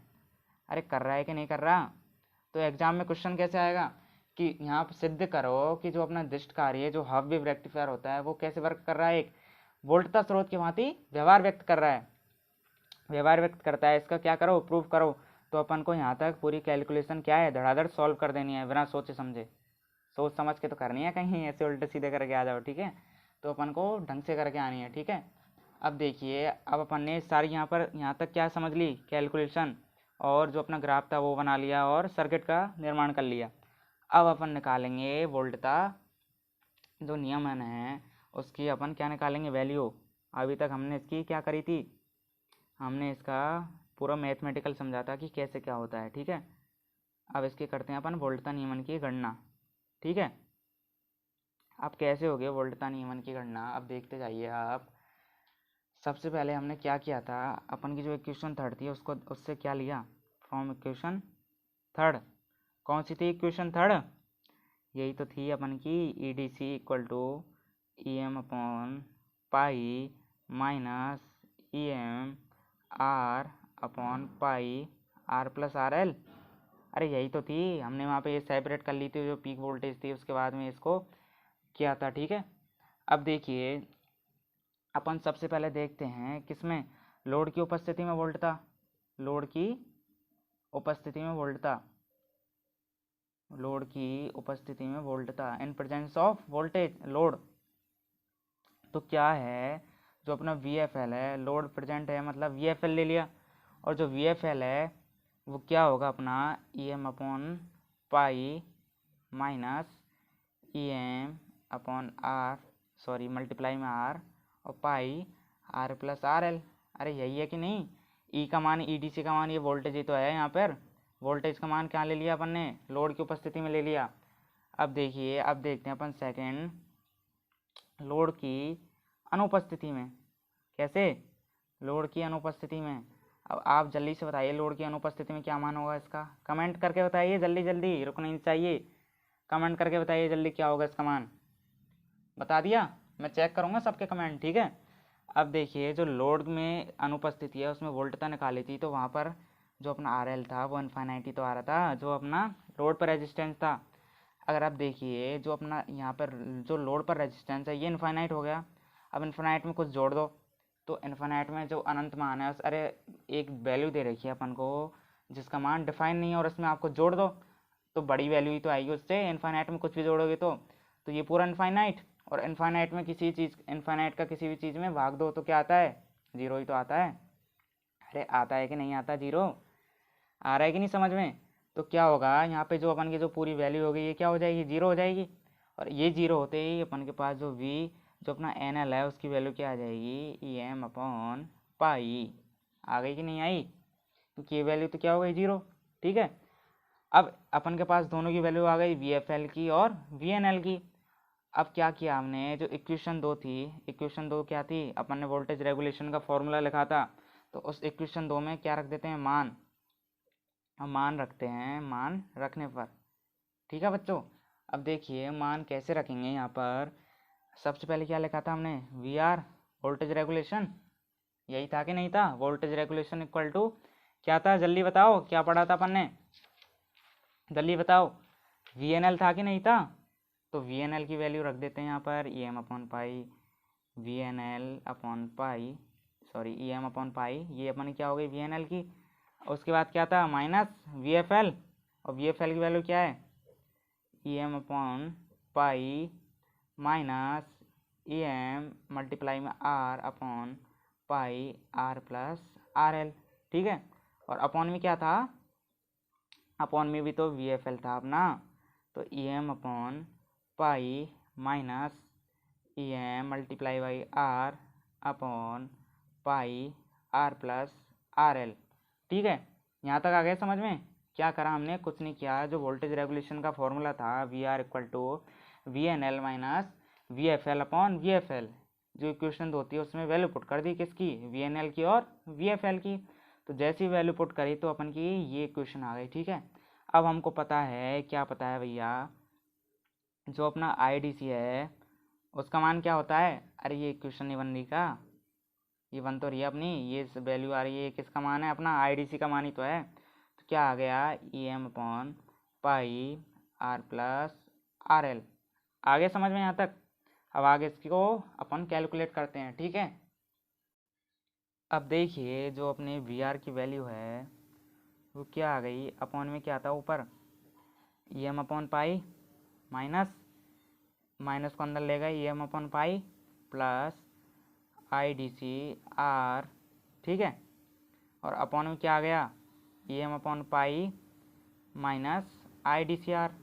Speaker 1: अरे कर रहा है कि नहीं कर रहा। तो एग्जाम में क्वेश्चन कैसे आएगा, कि यहाँ पर सिद्ध करो कि जो अपना दृष्ट कार्य जो हाफ वेव रेक्टिफायर होता है वो कैसे वर्क कर रहा है, एक वोल्टता स्रोत की भांति व्यवहार व्यक्त कर रहा है, व्यवहार व्यक्त करता है। इसका क्या करो, प्रूव करो। तो अपन को यहाँ तक पूरी कैलकुलेशन क्या है, धड़ाधड़ सॉल्व कर देनी है, बिना सोचे समझे, सोच समझ के तो करनी है, कहीं ऐसे उल्टे सीधे करके आ जाओ। ठीक है, तो अपन को ढंग से करके आनी है। ठीक है, अब देखिए, अब अपन ने सारी यहाँ तक क्या समझ ली, कैलकुलेशन, और जो अपना ग्राफ था वो बना लिया, और सर्किट का निर्माण कर लिया। अब अपन निकालेंगे वोल्टता, जो नियमन है उसकी अपन क्या निकालेंगे, वैल्यू। अभी तक हमने इसकी क्या करी थी, हमने इसका पूरा मैथमेटिकल समझा था कि कैसे क्या होता है। ठीक है, अब इसकी करते हैं अपन वोल्टता नियमन की गणना। ठीक है, अब कैसे हो गए वोल्टता नियमन की गणना, अब देखते जाइए आप। सबसे पहले हमने क्या किया था, अपन की जो इक्वेशन 3 थी उसको, उससे क्या लिया, फ्रॉम इक्वेशन 3। कौन सी थी इक्वेशन 3, यही तो थी अपन की, EDC equal to EM upon pi minus EM R upon pi R plus RL। अरे यही तो थी, हमने वहाँ पे ये सेपरेट कर ली थी जो पीक वोल्टेज थी, उसके बाद में इसको किया था। ठीक है, अब देखिए अपन सबसे पहले देखते हैं किसमें, लोड की उपस्थिति में वोल्टता, लोड की उपस्थिति में वोल्टता, लोड की उपस्थिति में वोल्टता, in presence of voltage load. तो क्या है, जो अपना VFL है, लोड प्रेजेंट है मतलब VFL ले लिया, और जो VFL है वो क्या होगा अपना, EM upon pi minus E M upon R, sorry multiply में आर, और pi R plus R L. अरे यही है कि नहीं, ई का मान ई डी सी का मान ये वोल्टेज ही तो है यहाँ पर। वोल्टेज का मान क्या ले लिया अपन ने, लोड की उपस्थिति में ले लिया। अब देखिए, अब देखते हैं अपन सेकेंड, लोड की अनुपस्थिति में। कैसे, लोड की अनुपस्थिति में। अब आप जल्दी से बताइए लोड की अनुपस्थिति में क्या मान होगा इसका, कमेंट करके बताइए जल्दी जल्दी, रुकना नहीं चाहिए, कमेंट करके बताइए जल्दी क्या होगा इसका मान। बता दिया, मैं चेक करूँगा सबके कमेंट, ठीक है। अब देखिए, जो लोड में अनुपस्थिति है उसमें वोल्टता निकाली थी, तो वहाँ पर जो अपना आर एल था वो इनफाइनाइट तो आ रहा था, जो अपना लोड पर रेजिस्टेंस था। अगर आप देखिए, जो अपना यहाँ पर जो लोड पर रेजिस्टेंस है ये इनफाइनाइट हो गया। अब इनफाइनाइट में कुछ जोड़ दो, तो इनफाइनाइट में जो अनंत मान है अरे एक वैल्यू दे रखी है अपन को जिसका मान डिफाइन नहीं है, और उसमें आपको जोड़ दो तो बड़ी वैल्यू ही तो आएगी उससे। इनफाइनाइट में कुछ भी जोड़ोगे तो ये पूरा इनफाइनाइट, और इनफाइनाइट में किसी चीज़, इनफाइनाइट का किसी भी चीज़ में भाग दो तो क्या आता है, जीरो ही तो आता है। अरे आता है कि नहीं आता, जीरो आ रहा है कि नहीं समझ में। तो क्या होगा यहाँ पे, जो अपन की जो पूरी वैल्यू होगी ये क्या हो जाएगी, जीरो हो जाएगी। और ये जीरो होते ही अपन के पास जो वी, जो अपना एन एल है उसकी वैल्यू क्या आ जाएगी, ई एम अपॉन पाई। आ गई कि नहीं आई, क्योंकि ये वैल्यू तो क्या हो गई, जीरो, ठीक है। अब अपन के पास दोनों की वैल्यू आ गई, वी एफ एल की और वी एन एल की। अब क्या किया हमने, जो इक्वेशन 2 थी, इक्वेशन 2 क्या थी, अपन ने वोल्टेज रेगुलेशन का फॉर्मूला लिखा था, तो उस इक्वेशन 2 में क्या रख देते हैं, मान। हम मान रखते हैं, मान रखने पर, ठीक है बच्चों। अब देखिए मान कैसे रखेंगे, यहाँ पर सबसे पहले क्या लिखा था हमने, वी आर वोल्टेज रेगुलेशन, यही था कि नहीं था, वोल्टेज रेगुलेशन इक्वल टू क्या था, जल्दी बताओ क्या पढ़ा था अपन ने, जल्दी बताओ, वी एन एल था कि नहीं था। तो वी एन एल की वैल्यू रख देते हैं यहाँ पर, E M upon pi V N L upon pi, sorry E M upon pi, ये अपन क्या हो गई वी एन एल की। उसके बाद क्या था, माइनस वी एफ एल, और वी एफ एल की वैल्यू क्या है, E M upon pi minus E M multiply में R upon pi R plus R L, ठीक है। और अपॉन में क्या था, अपॉन में भी तो वी एफ एल था अपना, तो E M upon pi minus E M multiply by R upon pi R plus R L, ठीक है। यहाँ तक आ गया समझ में। क्या करा हमने, कुछ नहीं किया, जो वोल्टेज रेगुलेशन का फॉर्मूला था V R equal to V N L minus V F L upon V F L, जो इक्वेशन होती है उसमें वैल्यू पुट कर दी, किसकी, वी एन एल की और वी एफ एल की। तो जैसी वैल्यू पुट करी तो अपन की ये इक्वेशन आ गई, ठीक है। अब हमको पता है, क्या पता है भैया, जो अपना आई डी सी है उसका मान क्या होता है। अरे ये इक्वेशन नहीं बन रही का, ये बन तो रही है अपनी, ये वैल्यू आ रही है, किसका मान है, अपना आई डी सी का मान ही तो है। तो क्या आ गया, E M upon pi R plus R L. आगे समझ में यहाँ तक। अब आगे इसको अपन कैलकुलेट करते हैं, ठीक है। अब देखिए, जो अपने वी आर की वैल्यू है वो क्या आ गई, अपॉन में क्या था ऊपर, E M upon pi minus, minus को अंदर ले गए, E M upon pi plus I D C R, ठीक है। और अपॉन में क्या आ गया, E M upon pi minus I D C R.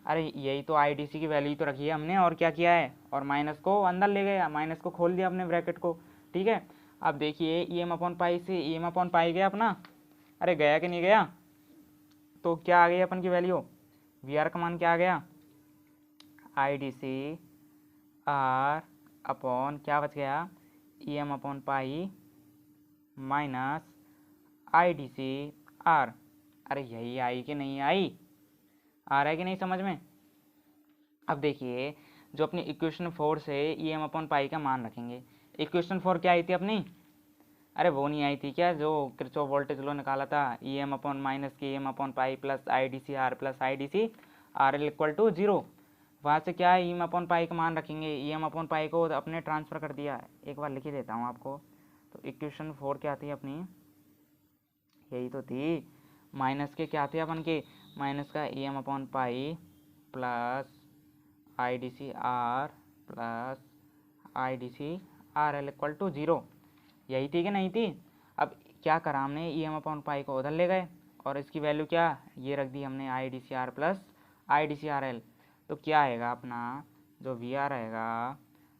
Speaker 1: अरे यही तो आई डी सी की वैल्यू तो रखी है हमने, और क्या किया है, और माइनस को अंदर ले गया, माइनस को खोल दिया अपने ब्रैकेट को, ठीक है। अब देखिए ई एम अपॉन पाई से ई एम अपॉन पाई गया अपना, अरे गया कि नहीं गया। तो क्या आ गई अपन की वैल्यू, वी आर का मान क्या आ गया, I D C R upon क्या बच गया, E M upon pi minus I D C R. अरे यही आई कि नहीं आई, आ रहा है कि नहीं समझ में। अब देखिए, जो अपनी इक्वेशन 4 से ई एम अपॉन पाई का मान रखेंगे, इक्वेशन 4 क्या आई थी अपनी, अरे वो नहीं आई थी क्या, जो किरचॉफ वोल्टेज लॉ निकाला था, ई एम अपॉन माइनस के E M upon pi plus I D C R plus I D C R L equal to zero. वहाँ से क्या है, ई एम अपॉन पाई का मान रखेंगे, ई एम अपॉन पाई को अपने ट्रांसफ़र कर दिया। एक बार लिख ही देता हूँ आपको। तो इक्वेशन 4 क्या थी अपनी, यही तो थी, माइनस के क्या थे अपन के, माइनस का E M upon pi plus I D C R plus I D C R L equal to zero, यही थी कि नहीं थी। अब क्या करा हमने, ई एम अपॉन पाई को उधर ले गए और इसकी वैल्यू क्या, ये रख दी हमने I D C R plus I D C R L. तो क्या आएगा अपना जो वी आर आएगा,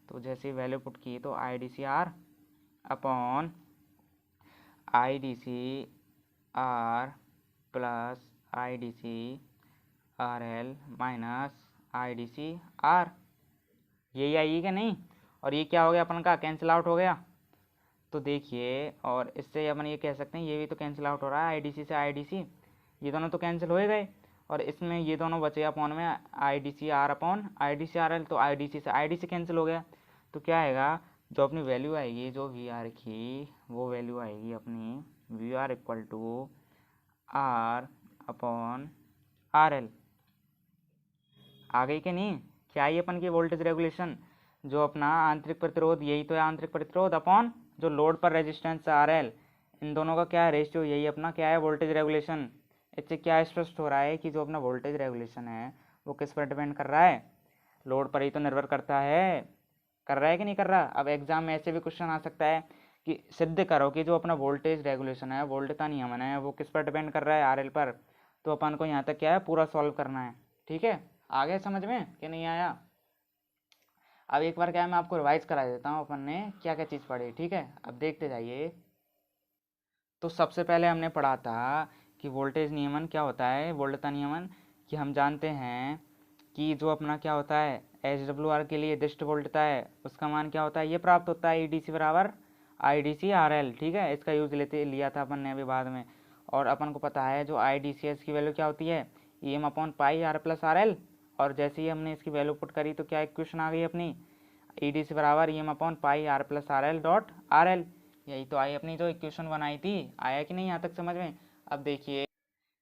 Speaker 1: तो जैसे वैल्यू पुट की तो I D C R upon I D C R plus I D C R L minus I D C R, यही आएगी क्या नहीं। और ये क्या हो गया अपन का, कैंसिल आउट हो गया। तो देखिए, और इससे अपन ये कह सकते हैं ये भी तो कैंसिल आउट हो रहा है, आई डी सी से आई डी सी, ये दोनों तो कैंसिल हो गए। और इसमें ये दोनों बचे अपॉन में I D C R upon I D C R L, तो आई डी सी से आई डी सी कैंसिल हो गया। तो क्या आएगा, जो अपनी वैल्यू आएगी जो वी आर की, वो वैल्यू आएगी अपनी V R equal to R upon R L. आ गई कि नहीं। क्या है अपन की वोल्टेज रेगुलेशन, जो अपना आंतरिक प्रतिरोध, यही तो है आंतरिक प्रतिरोध अपॉन जो लोड पर रेजिस्टेंस आर एल, इन दोनों का क्या है रेशियो, यही अपना क्या है वोल्टेज रेगुलेशन। इससे क्या स्पष्ट हो रहा है कि जो अपना वोल्टेज रेगुलेशन है वो किस पर डिपेंड कर रहा है, लोड पर ही तो निर्भर करता है। कर रहा है कि नहीं कर रहा। अब एग्जाम में ऐसे भी क्वेश्चन आ सकता है कि सिद्ध करो कि जो अपना वोल्टेज रेगुलेशन है, वोल्टता नियमन है, वो किस पर डिपेंड कर रहा है, आर एल पर। तो अपन को यहाँ तक क्या है पूरा सॉल्व करना है। ठीक है, आ गया समझ में कि नहीं आया। अब एक बार क्या है मैं आपको रिवाइज करा देता हूँ अपन ने क्या क्या चीज़ पढ़ी। ठीक है, अब देखते जाइए। तो सबसे पहले हमने पढ़ा था कि वोल्टेज नियमन क्या होता है, वोल्टता नियमन, कि हम जानते हैं कि जो अपना क्या होता है एच डब्ल्यू आर के लिए दिष्ट वोल्टता है, उसका मान क्या होता है, ये प्राप्त होता है ई डी सी बराबर I D C R L. ठीक है, इसका यूज लिया था अपन ने अभी बाद में। और अपन को पता है जो आई डी सी एस की वैल्यू क्या होती है, E M upon pi R plus R L. और जैसे ही हमने इसकी वैल्यू पुट करी तो क्या इक्वेशन आ गई अपनी, ई डी सी बराबर E M upon pi R plus R L dot R L. यही तो आई अपनी जो इक्वेशन बनाई थी। आया कि नहीं यहाँ तक समझ में। अब देखिए,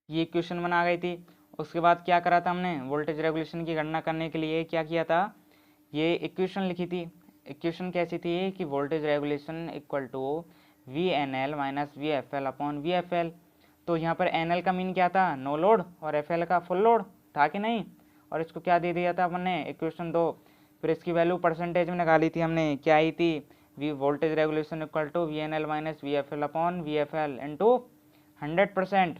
Speaker 1: ये इक्वेशन बना गई थी। उसके बाद क्या करा था हमने, वोल्टेज रेगुलेशन की गणना करने के लिए क्या किया था, ये इक्वेशन लिखी थी। इक्वेशन कैसी थी कि voltage regulation equal to V N L minus V F L upon V F L. तो यहाँ पर एन एल का मीन क्या था, नो लोड, और एफ एल का फुल लोड था कि नहीं। और इसको क्या दे दिया था अपन ने, इक्वेशन 2। फिर इसकी वैल्यू परसेंटेज में निकाली थी हमने, क्या आई थी, V voltage regulation equal to V N L minus V F L upon V F L into 100%।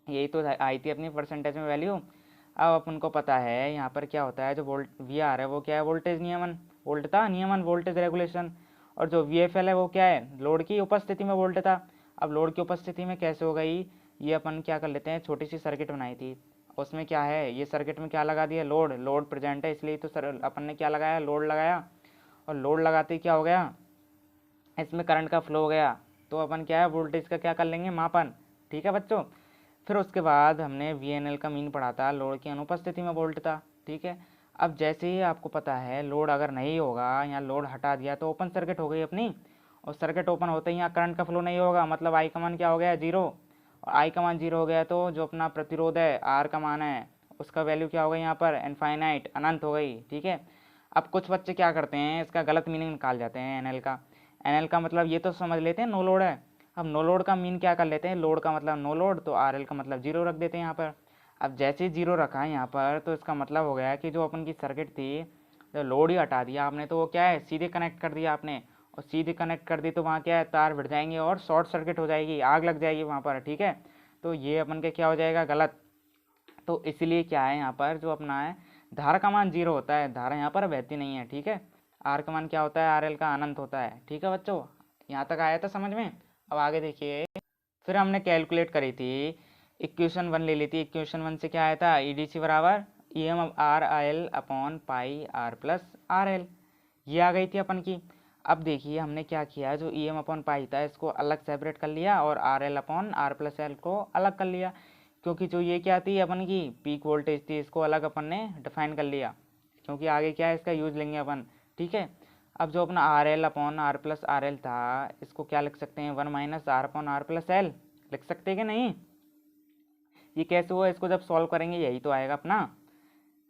Speaker 1: यही तो आई थी अपनी परसेंटेज में वैल्यू। अब अपन को पता है यहाँ पर क्या होता है, जो वोल्ट वी आर है वो क्या है वोल्टेज नियमन, वोल्टता नियमन, वोल्टेज रेगुलेशन। और जो वी एफ एल है वो क्या है, लोड की उपस्थिति में वोल्टता। अब लोड की उपस्थिति में कैसे हो गई, ये अपन क्या कर लेते हैं, छोटी सी सर्किट बनाई थी, उसमें क्या है, ये सर्किट में क्या लगा दिया, लोड, लोड प्रेजेंट है इसलिए तो अपन ने क्या लगाया, लोड लगाया। और लोड लगाते ही क्या हो गया, इसमें करंट का फ्लो हो गया। तो अपन क्या है वोल्टेज का क्या कर लेंगे, मापन। ठीक है बच्चों। फिर उसके बाद हमने वी एन एल का मीन पढ़ा था, लोड की अनुपस्थिति में वोल्ट था। ठीक है, अब जैसे ही आपको पता है लोड अगर नहीं होगा, यहाँ लोड हटा दिया तो ओपन सर्किट हो गई अपनी। और सर्किट ओपन होते ही यहाँ करंट का फ्लो नहीं होगा, मतलब आई का मान क्या हो गया, जीरो। और आई का मान जीरो हो गया तो जो अपना प्रतिरोध है आर का मान है उसका वैल्यू क्या हो गई यहाँ पर, इनफाइनाइट, अनंत हो गई। ठीक है, अब कुछ बच्चे क्या करते हैं, इसका गलत मीनिंग निकाल जाते हैं एन एल का। एन एल का मतलब ये तो समझ लेते हैं नो लोड है। अब नो लोड का मीन क्या कर लेते हैं, लोड का मतलब नो लोड, तो आर एल का मतलब जीरो रख देते हैं यहाँ पर। अब जैसे ही जीरो रखा है यहाँ पर तो इसका मतलब हो गया कि जो अपन की सर्किट थी, जो लोड ही हटा दिया आपने, तो वो क्या है सीधे कनेक्ट कर दिया आपने। और सीधे कनेक्ट कर दी तो वहाँ क्या है, तार भिड़ जाएंगे और शॉर्ट सर्किट हो जाएगी, आग लग जाएगी वहाँ पर। ठीक है, तो ये अपन के क्या हो जाएगा, गलत। तो इसलिए क्या है यहाँ पर जो अपना है धारा का मान जीरो होता है, धारा यहाँ पर बहती नहीं है। ठीक है, आर का मान क्या होता है, आर एल का अनंत होता है। ठीक है बच्चों, यहाँ तक आया था समझ में। अब आगे देखिए, फिर हमने कैलकुलेट करी थी, इक्वेशन 1 ले ली थी। इक्वेशन 1 से क्या आया था, ई डी सी बराबर E M R I L upon pi R plus R L, ये आ गई थी अपन की। अब देखिए हमने क्या किया, जो ई एम अपॉन पाई था इसको अलग सेपरेट कर लिया और R L upon R plus L को अलग कर लिया, क्योंकि जो ये क्या थी अपन की पीक वोल्टेज थी, इसको अलग अपन ने डिफाइन कर लिया, क्योंकि आगे क्या है इसका यूज लेंगे अपन। ठीक है, अब जो अपना R L upon R plus R L था, इसको क्या लिख सकते हैं, 1 minus R upon R plus L लिख सकते हैं कि नहीं। ये कैसे हुआ, इसको जब सॉल्व करेंगे यही तो आएगा अपना।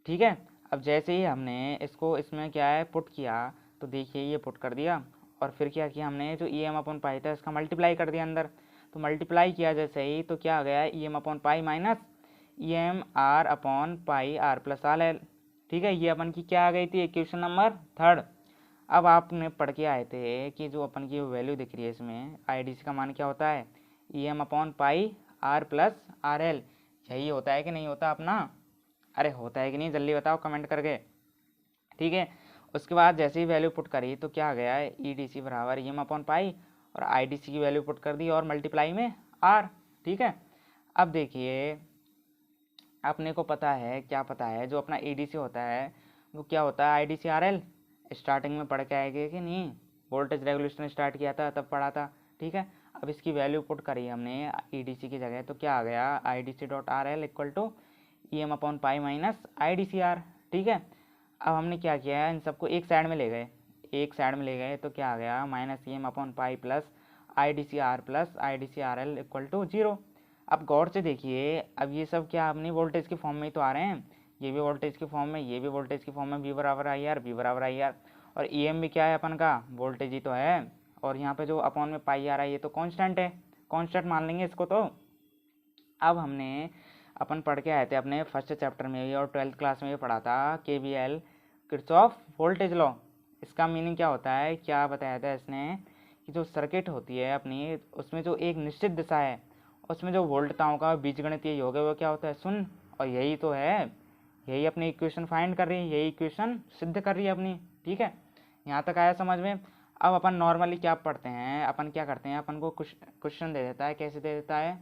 Speaker 1: ठीक है, अब जैसे ही हमने इसको इसमें क्या है पुट किया, तो देखिए ये पुट कर दिया। और फिर क्या किया हमने, जो ई एम अपॉन पाई था इसका मल्टीप्लाई कर दिया अंदर। तो मल्टीप्लाई किया जैसे ही तो क्या आ गया, E M upon pi minus E M R upon pi R plus R L. ठीक है, ये अपन की क्या आ गई थी, इक्वेशन नंबर 3। अब आपने पढ़ के आए थे कि जो अपन की वैल्यू दिख रही है इसमें, आई डी सी का मान क्या होता है, E M upon pi R plus R L, यही होता है कि नहीं होता अपना। अरे होता है कि नहीं, जल्दी बताओ कमेंट करके। ठीक है, उसके बाद जैसे ही वैल्यू पुट करी तो क्या आ गया, ई डी सी बराबर ई एम अपॉन पाई, और आई डी सी की वैल्यू पुट कर दी और मल्टीप्लाई में आर। ठीक है, अब देखिए अपने को पता है, क्या पता है, जो अपना ई डी सी होता है वो क्या होता है, I D C R L. Starting में पढ़ के आएंगे कि नहीं, वोल्टेज रेगुलेशन स्टार्ट किया था तब पढ़ा था। ठीक है, अब इसकी वैल्यू पुट करी हमने ई डी सी की जगह, तो क्या आ गया, I D C dot R L equal to E M upon pi minus I D C R. ठीक है, अब हमने क्या किया, इन सबको एक साइड में ले गए, एक साइड में ले गए तो क्या आ गया, minus E M upon pi plus I D C R plus I D C R L equal to zero. अब गौर से देखिए, अब ये सब क्या अपनी वोल्टेज के फॉर्म में ही तो आ रहे हैं, ये भी वोल्टेज के फॉर्म में, ये भी वोल्टेज के फॉर्म में, वी बराबर आई आर, वी बराबर आई आर, और ई एम भी क्या है अपन का, वोल्टेज ही तो है, और यहाँ पे जो अपॉन में पाई आ रहा है ये तो कांस्टेंट है, कांस्टेंट मान लेंगे इसको। तो अब हमने अपन पढ़ के आए थे अपने फर्स्ट चैप्टर में भी और 12th क्लास में भी पढ़ा था, के V L Kirchhoff voltage law. इसका मीनिंग क्या होता है, क्या बताया था इसने, कि जो सर्किट होती है अपनी, उसमें जो एक निश्चित दिशा है, उसमें जो वोल्टताओं का बीजगणितीय योग है वो क्या होता है, शून्य। और यही तो है, यही अपनी इक्वेशन फाइंड कर रही है, यही इक्वेशन सिद्ध कर रही है अपनी। ठीक है, यहाँ तक आया समझ में। अब अपन नॉर्मली क्या पढ़ते हैं, अपन क्या करते हैं, अपन को क्वेश्चन दे देता है, कैसे दे देता है,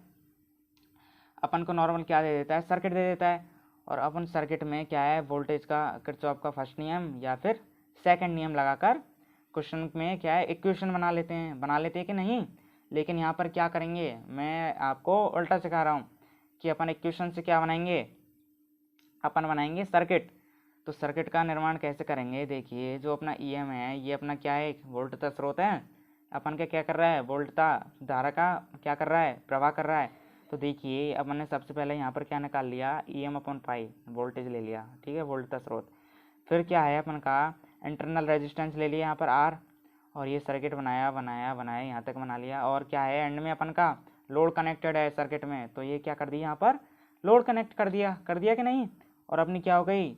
Speaker 1: अपन को नॉर्मल क्या दे देता है, सर्किट दे देता है, और अपन सर्किट में क्या है, वोल्टेज का किरचॉफ का फर्स्ट नियम या फिर सेकंड नियम लगाकर क्वेश्चन में क्या है, इक्वेशन बना लेते हैं कि नहीं। लेकिन यहाँ पर क्या करेंगे, मैं आपको उल्टा सिखा रहा हूँ कि अपन इक्वेशन से क्या बनाएंगे, अपन बनाएंगे सर्किट। तो सर्किट का निर्माण कैसे करेंगे, देखिए जो अपना ई एम है ये अपना क्या है, एक वोल्टता स्रोत है, अपन का क्या कर रहा है, वोल्टता धारा का क्या कर रहा है, प्रवाह कर रहा है। तो देखिए अपन ने सबसे पहले यहाँ पर क्या निकाल लिया, E M upon pi, voltage ले लिया। ठीक है, वोल्टता स्रोत। फिर क्या है अपन का इंटरनल रेजिस्टेंस ले लिया यहाँ पर आर, और ये सर्किट बनाया बनाया बनाया यहाँ तक बना लिया। और क्या है, एंड में अपन का लोड कनेक्टेड है सर्किट में, तो ये क्या कर दिया, यहाँ पर लोड कनेक्ट कर दिया कि नहीं। और अपनी क्या हो गई,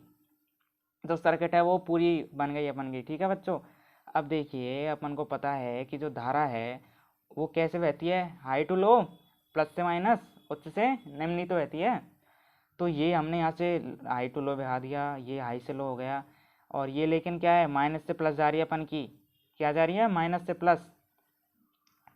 Speaker 1: जो सर्किट है वो पूरी बन गई। ठीक है बच्चों, अब देखिए अपन को पता है कि जो धारा है वो कैसे बहती है, हाई टू लो, प्लस से माइनस, उच्च से निम्न तो बहती है। तो ये हमने यहाँ से हाई टू लो बहा दिया, ये हाई से लो हो गया, और ये लेकिन क्या है, माइनस से प्लस जा रही है अपन की, क्या जा रही है, माइनस से प्लस।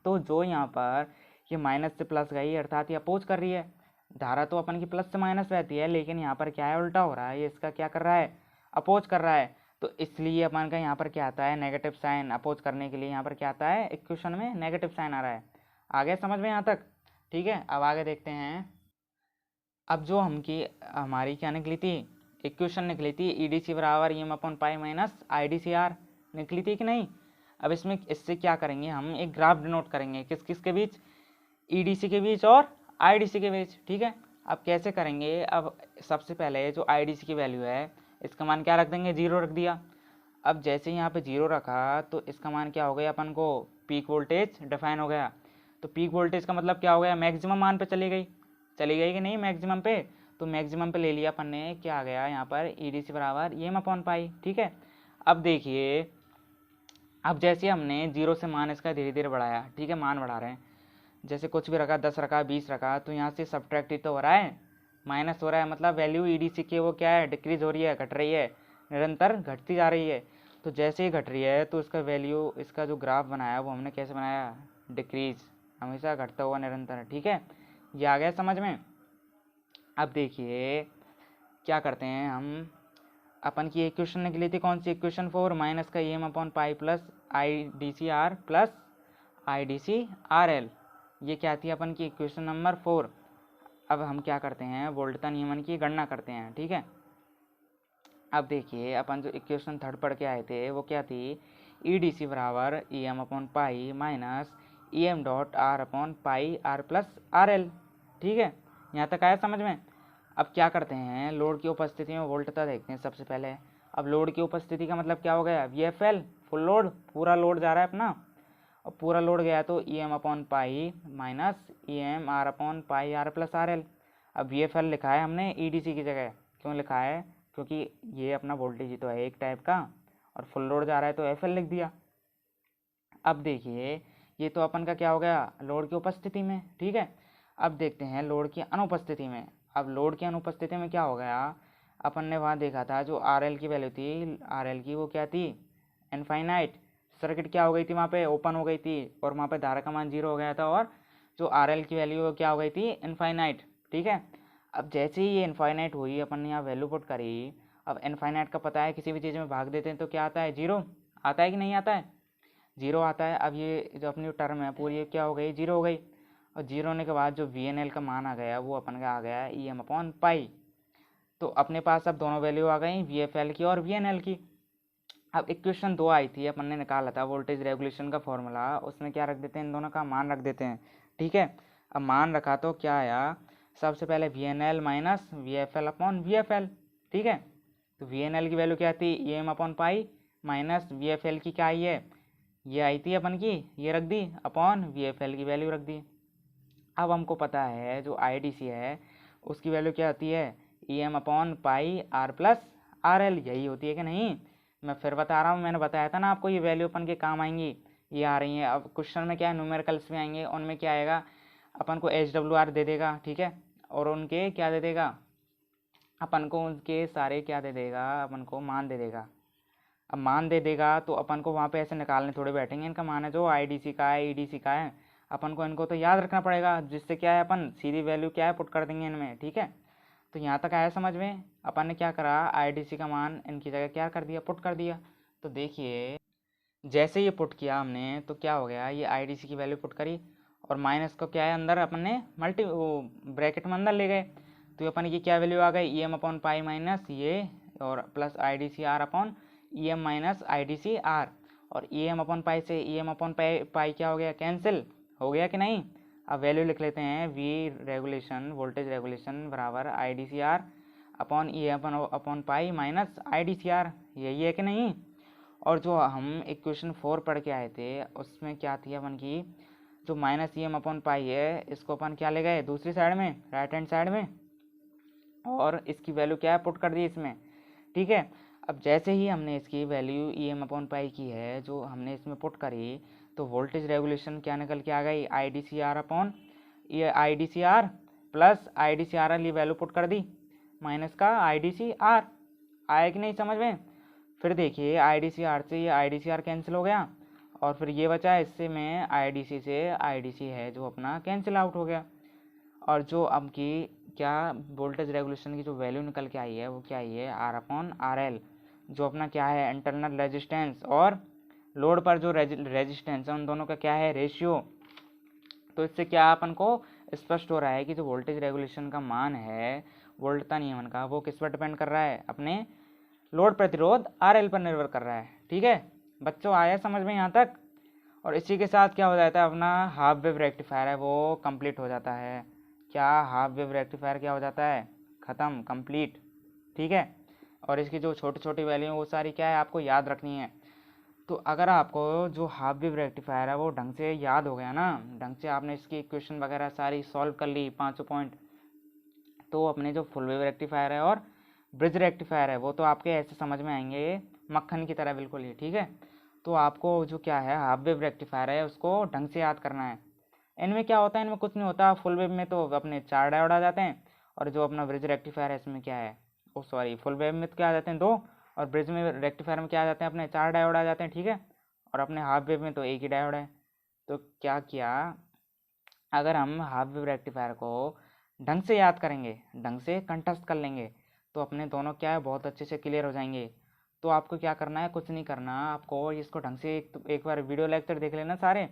Speaker 1: तो जो यहाँ पर ये माइनस से प्लस गई अर्थात ये अपोज कर रही है, धारा तो अपन की प्लस से माइनस बहती है, लेकिन यहाँ पर क्या है, उल्टा हो रहा है, ये इसका क्या कर रहा है, अपोज कर रहा है। तो इसलिए अपन का यहाँ पर क्या आता है, नेगेटिव साइन। अपोज करने के लिए यहाँ पर क्या आता है, इक्वेशन में नेगेटिव साइन आ रहा है। आगे समझ में यहाँ तक। ठीक है, अब आगे देखते हैं। अब जो हमारी क्या निकली थी, इक्वेशन निकली थी, ई डी सी बराबर E M upon pi minus I D C R, निकली थी कि नहीं। अब इसमें इससे क्या करेंगे, हम एक ग्राफ डिनोट करेंगे, किस किस के बीच, ई डी सी के बीच और आई डी सी के बीच। ठीक है, अब कैसे करेंगे, अब सबसे पहले जो आई डी सी की वैल्यू है इसका मान क्या रख देंगे, जीरो रख दिया। अब जैसे यहाँ पे जीरो रखा तो इसका मान क्या हो गया, अपन को पीक वोल्टेज डिफाइन हो गया। तो पीक वोल्टेज का मतलब क्या हो गया, मैक्सिमम मान पे चली गई कि नहीं, मैक्सिमम पे। तो मैक्सिमम पे ले लिया अपन ने, क्या आ गया यहाँ पर, ई डी सी बराबर ई एम अपॉन पाई। ठीक है, अब देखिए, अब जैसे हमने जीरो से मान इसका धीरे धीरे बढ़ाया, ठीक है, मान बढ़ा रहे हैं, जैसे कुछ भी रखा, 10 रखा, 20 रखा, तो यहाँ से सब्ट्रैक्ट ही तो हो रहा है, माइनस हो रहा है, मतलब वैल्यू ई डी सी की वो क्या है, डिक्रीज हो रही है, घट रही है, निरंतर घटती जा रही है। तो जैसे ही घट रही है तो इसका वैल्यू, इसका जो ग्राफ बनाया वो हमने कैसे बनाया, डिक्रीज, हमेशा घटता हुआ निरंतर। ठीक है, ये आ गया समझ में। अब देखिए क्या करते हैं हम, अपन की इक्वेशन निकली थी कौन सी, इक्वेशन 4, माइनस का E M upon pi plus I D C R plus I D C R L, ये क्या थी अपन की इक्वेशन नंबर 4। अब हम क्या करते हैं, वोल्टता नियमन की गणना करते हैं। ठीक है, अब देखिए अपन जो इक्वेशन थर्ड पढ़ के आए थे वो क्या थी, ई डी सी बराबर E M upon pi minus E M dot R upon pi R plus R L. ठीक है, यहाँ तक आया समझ में। अब क्या करते हैं, लोड की उपस्थिति में वोल्टता देखते हैं सबसे पहले। अब लोड की उपस्थिति का मतलब क्या हो गया, V F L, full load, पूरा लोड जा रहा है अपना, और पूरा लोड गया तो E M upon pi minus E M R upon pi R plus R L. अब वी एफ एल लिखा है हमने ई डी सी की जगह, क्यों लिखा है, क्योंकि ये अपना वोल्टेज ही तो है एक टाइप का, और फुल लोड जा रहा है तो एफ एल लिख दिया। अब देखिए ये तो अपन का क्या हो गया, लोड की उपस्थिति में। ठीक है, अब देखते हैं लोड की अनुपस्थिति में। अब लोड की अनुपस्थिति में क्या हो गया, अपन ने वहाँ देखा था जो आर एल की वैल्यू थी, आर एल की वो क्या थी, इनफाइनाइट। सर्किट क्या हो गई थी वहाँ पे, ओपन हो गई थी और वहाँ पे धारा का मान 0 हो गया था और जो आर एल की वैल्यू क्या हो गई थी, इनफाइनाइट। ठीक है, अब जैसे ही ये इनफाइनाइट हुई, अपन ने यहाँ वैल्यू पुट करी। अब इनफाइनाइट का पता है, किसी भी चीज़ में भाग देते हैं तो क्या आता है, 0 आता है कि नहीं आता है, 0 आता है। अब ये जो अपनी टर्म है पूरी क्या हो गई, 0 हो गई। और 0 होने के बाद जो वी एन एल का मान आ गया वो अपन का आ गया ई एम अपॉन पाई। तो अपने पास अब दोनों वैल्यू आ गई, वी एफ एल की और वी एन एल की। अब इक्वेशन 2 आई थी, अपन ने निकाला था वोल्टेज रेगुलेशन का फॉर्मूला, उसमें क्या रख देते हैं, इन दोनों का मान रख देते हैं। ठीक है, अब मान रखा तो क्या आया, सबसे पहले V N L minus V F L upon V F L. ठीक है, तो वी एन एल की वैल्यू क्या थी, E M upon pi, minus V F L की क्या आई है, ये आई थी अपन की, ये रख दी, अपॉन वी एफ एल की वैल्यू रख दी। अब हमको पता है जो आई डी सी है उसकी वैल्यू क्या आती है, E M upon pi R plus R L, यही होती है कि नहीं। मैं फिर बता रहा हूँ, मैंने बताया था ना आपको ये वैल्यू अपन के काम आएंगी, ये आ रही हैं। अब क्वेश्चन में क्या है, न्यूमेरिकल्स में आएंगे, उनमें क्या आएगा, अपन को एच डब्ल्यू आर दे देगा। ठीक है, और उनके क्या दे देगा, अपन को उनके सारे क्या दे देगा, अपन को मान दे देगा। अब मान दे देगा तो अपन को वहाँ पे ऐसे निकालने थोड़े बैठेंगे, इनका मान है जो आईडीसी का है, ईडीसी का है, अपन को इनको तो याद रखना पड़ेगा, जिससे क्या है अपन सीधी वैल्यू क्या है पुट कर देंगे इनमें। ठीक है, तो यहाँ तक आया समझ में। अपन ने क्या करा, आईडीसी का मान इनकी जगह क्या कर दिया, पुट कर दिया। तो देखिए जैसे ये पुट किया हमने तो क्या हो गया, ये आईडीसी की वैल्यू पुट करी और माइनस को क्या है अंदर अपन ने मल्टी वो ब्रैकेट में अंदर ले गए। तो ये अपन की क्या वैल्यू आ गई, E M upon pi minus ये और plus I D C R upon E M minus I D C R. और ई एम अपॉन पाई से ई एम अपॉन पाई क्या हो गया, कैंसिल हो गया कि नहीं। अब वैल्यू लिख लेते हैं, वी रेगुलेशन वोल्टेज रेगुलेशन बराबर I D C R upon E M upon pi minus I D C R, यही है कि नहीं। और जो हम इक्वेशन 4 पढ़ के आए थे उसमें क्या थी अपन की, जो minus E M upon pi है इसको अपन क्या ले गए दूसरी साइड में, राइट हैंड साइड में, और इसकी वैल्यू क्या है पुट कर दी इसमें। ठीक है, अब जैसे ही हमने इसकी value E M upon pi की है जो हमने इसमें पुट करी, तो वोल्टेज रेगुलेशन क्या निकल के आ गई, I D C R upon ये I D C R plus I D C R ये वैल्यू पुट कर दी, माइनस का आई डी सी आर। आया कि नहीं समझ में। फिर देखिए आई डी सी आर से ये I D C R cancel हो गया और फिर ये बचा, इससे में आई डी सी से आई डी सी है जो अपना कैंसिल आउट हो गया। और जो अब की क्या वोल्टेज रेगुलेशन की जो वैल्यू निकल के आई है वो क्या आई है, आर अपॉन आर एल, जो अपना क्या है इंटरनल रेजिस्टेंस और लोड पर जो रेजिस्टेंस है उन दोनों का क्या है रेशियो। तो इससे क्या अपन को स्पष्ट हो रहा है कि जो वोल्टेज रेगुलेशन का मान है वोल्टता नियमन का, वो किस पर डिपेंड कर रहा है, अपने लोड प्रतिरोध आर एल पर निर्भर कर रहा है। ठीक है बच्चों, आया समझ में यहाँ तक। और इसी के साथ क्या हो जाता है, अपना हाफ वेव रेक्टिफायर है वो कंप्लीट हो जाता है। क्या हाफ वेव रेक्टिफायर क्या हो जाता है, ख़त्म, कंप्लीट। ठीक है, और इसकी जो छोटी छोटी वैल्यू है वो सारी क्या है आपको याद रखनी है। तो अगर आपको जो हाफ वेव रेक्टिफायर है वो ढंग से याद हो गया ना, ढंग से आपने इसकी इक्वेशन वगैरह सारी सॉल्व कर ली 500 पॉइंट, तो अपने जो फुल वेव रेक्टिफायर है और ब्रिज रेक्टिफायर है वो तो आपके ऐसे समझ में आएंगे मक्खन की तरह बिल्कुल ही। ठीक है, तो आपको जो क्या है हाफ वेव रेक्टिफायर है उसको ढंग से याद करना है। इनमें क्या होता है, इनमें कुछ नहीं होता, फुल वेव में तो अपने 4 डायोड आ जाते हैं, और जो अपना ब्रिज रेक्टिफायर है इसमें क्या है, ओ सॉरी फुल वेव में तो क्या आ जाते हैं 2, और ब्रिज में रेक्टिफायर में क्या आ जाते हैं अपने 4 डायोड आ जाते हैं। ठीक है, और अपने हाफ वेव में तो एक ही डायोड है। तो क्या किया, अगर हम हाफ वेव रेक्टिफायर को ढंग से याद करेंगे, ढंग से कंठस्थ कर लेंगे, तो अपने दोनों क्या है बहुत अच्छे से क्लियर हो जाएंगे। तो आपको क्या करना है, कुछ नहीं करना आपको, इसको ढंग से एक बार वीडियो लेक्चर देख लेना सारे,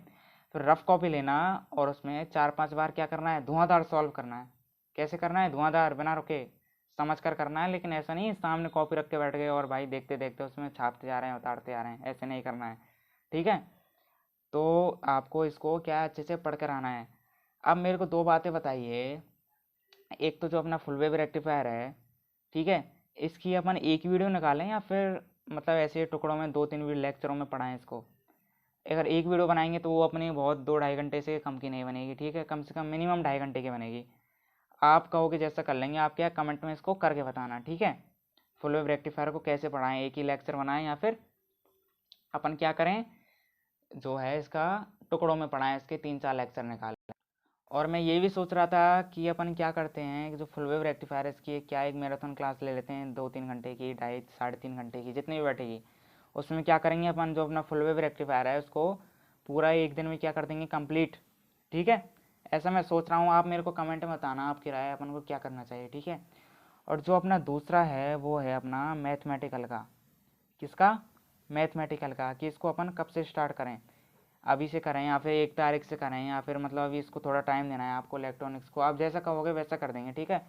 Speaker 1: फिर रफ कॉपी लेना और उसमें 4-5 बार क्या करना है, धुआंधार सॉल्व करना है। कैसे करना है, धुआंधार बिना रुके समझ कर करना है, लेकिन ऐसा नहीं सामने कॉपी रख के बैठ गए और भाई देखते देखते उसमें छापते जा रहे हैं उतारते जा रहे हैं, ऐसे नहीं करना है। ठीक है, तो आपको इसको क्या अच्छे से पढ़ कर आना है। अब मेरे को 2 बातें बताइए, एक तो जो अपना फुल वेव रेक्टिफायर है, ठीक है, इसकी अपन एक वीडियो निकालें या फिर मतलब ऐसे टुकड़ों में 2-3 वीडियो लेक्चरों में पढ़ाएं इसको। अगर एक वीडियो बनाएंगे तो वो अपनी बहुत 2-2.5 घंटे से कम की नहीं बनेगी। ठीक है, कम से कम मिनिमम 2.5 घंटे की बनेगी। आप कहोगे जैसा कर लेंगे, आप क्या कमेंट में इसको करके बताना। ठीक है, फुल वेव रेक्टिफायर को कैसे पढ़ाएं, एक ही लेक्चर बनाएं या फिर अपन क्या करें जो है इसका टुकड़ों में पढ़ाएं, इसके 3-4 लेक्चर निकालें। और मैं ये भी सोच रहा था कि अपन क्या करते हैं कि जो फुल वेव रेक्टिफायर है इसकी क्या एक मैराथन क्लास ले लेते हैं, 2-3 घंटे की, 2.5-3.5 घंटे की, जितनी भी बैठेगी। उसमें क्या करेंगे अपन, जो अपना फुल वेव रेक्टिफायर है उसको पूरा एक दिन में क्या कर देंगे, कंप्लीट। ठीक है, ऐसा मैं सोच रहा हूँ। आप मेरे को कमेंट में बताना आपकी राय, अपन को क्या करना चाहिए। ठीक है। और जो अपना दूसरा है वो है अपना मैथमेटिकल का। किसका? मैथमेटिकल का, कि इसको अपन कब से स्टार्ट करें, अभी से करें या फिर 1 तारीख से करें, या फिर मतलब अभी इसको थोड़ा टाइम देना है आपको इलेक्ट्रॉनिक्स को। आप जैसा कहोगे वैसा कर देंगे। ठीक है।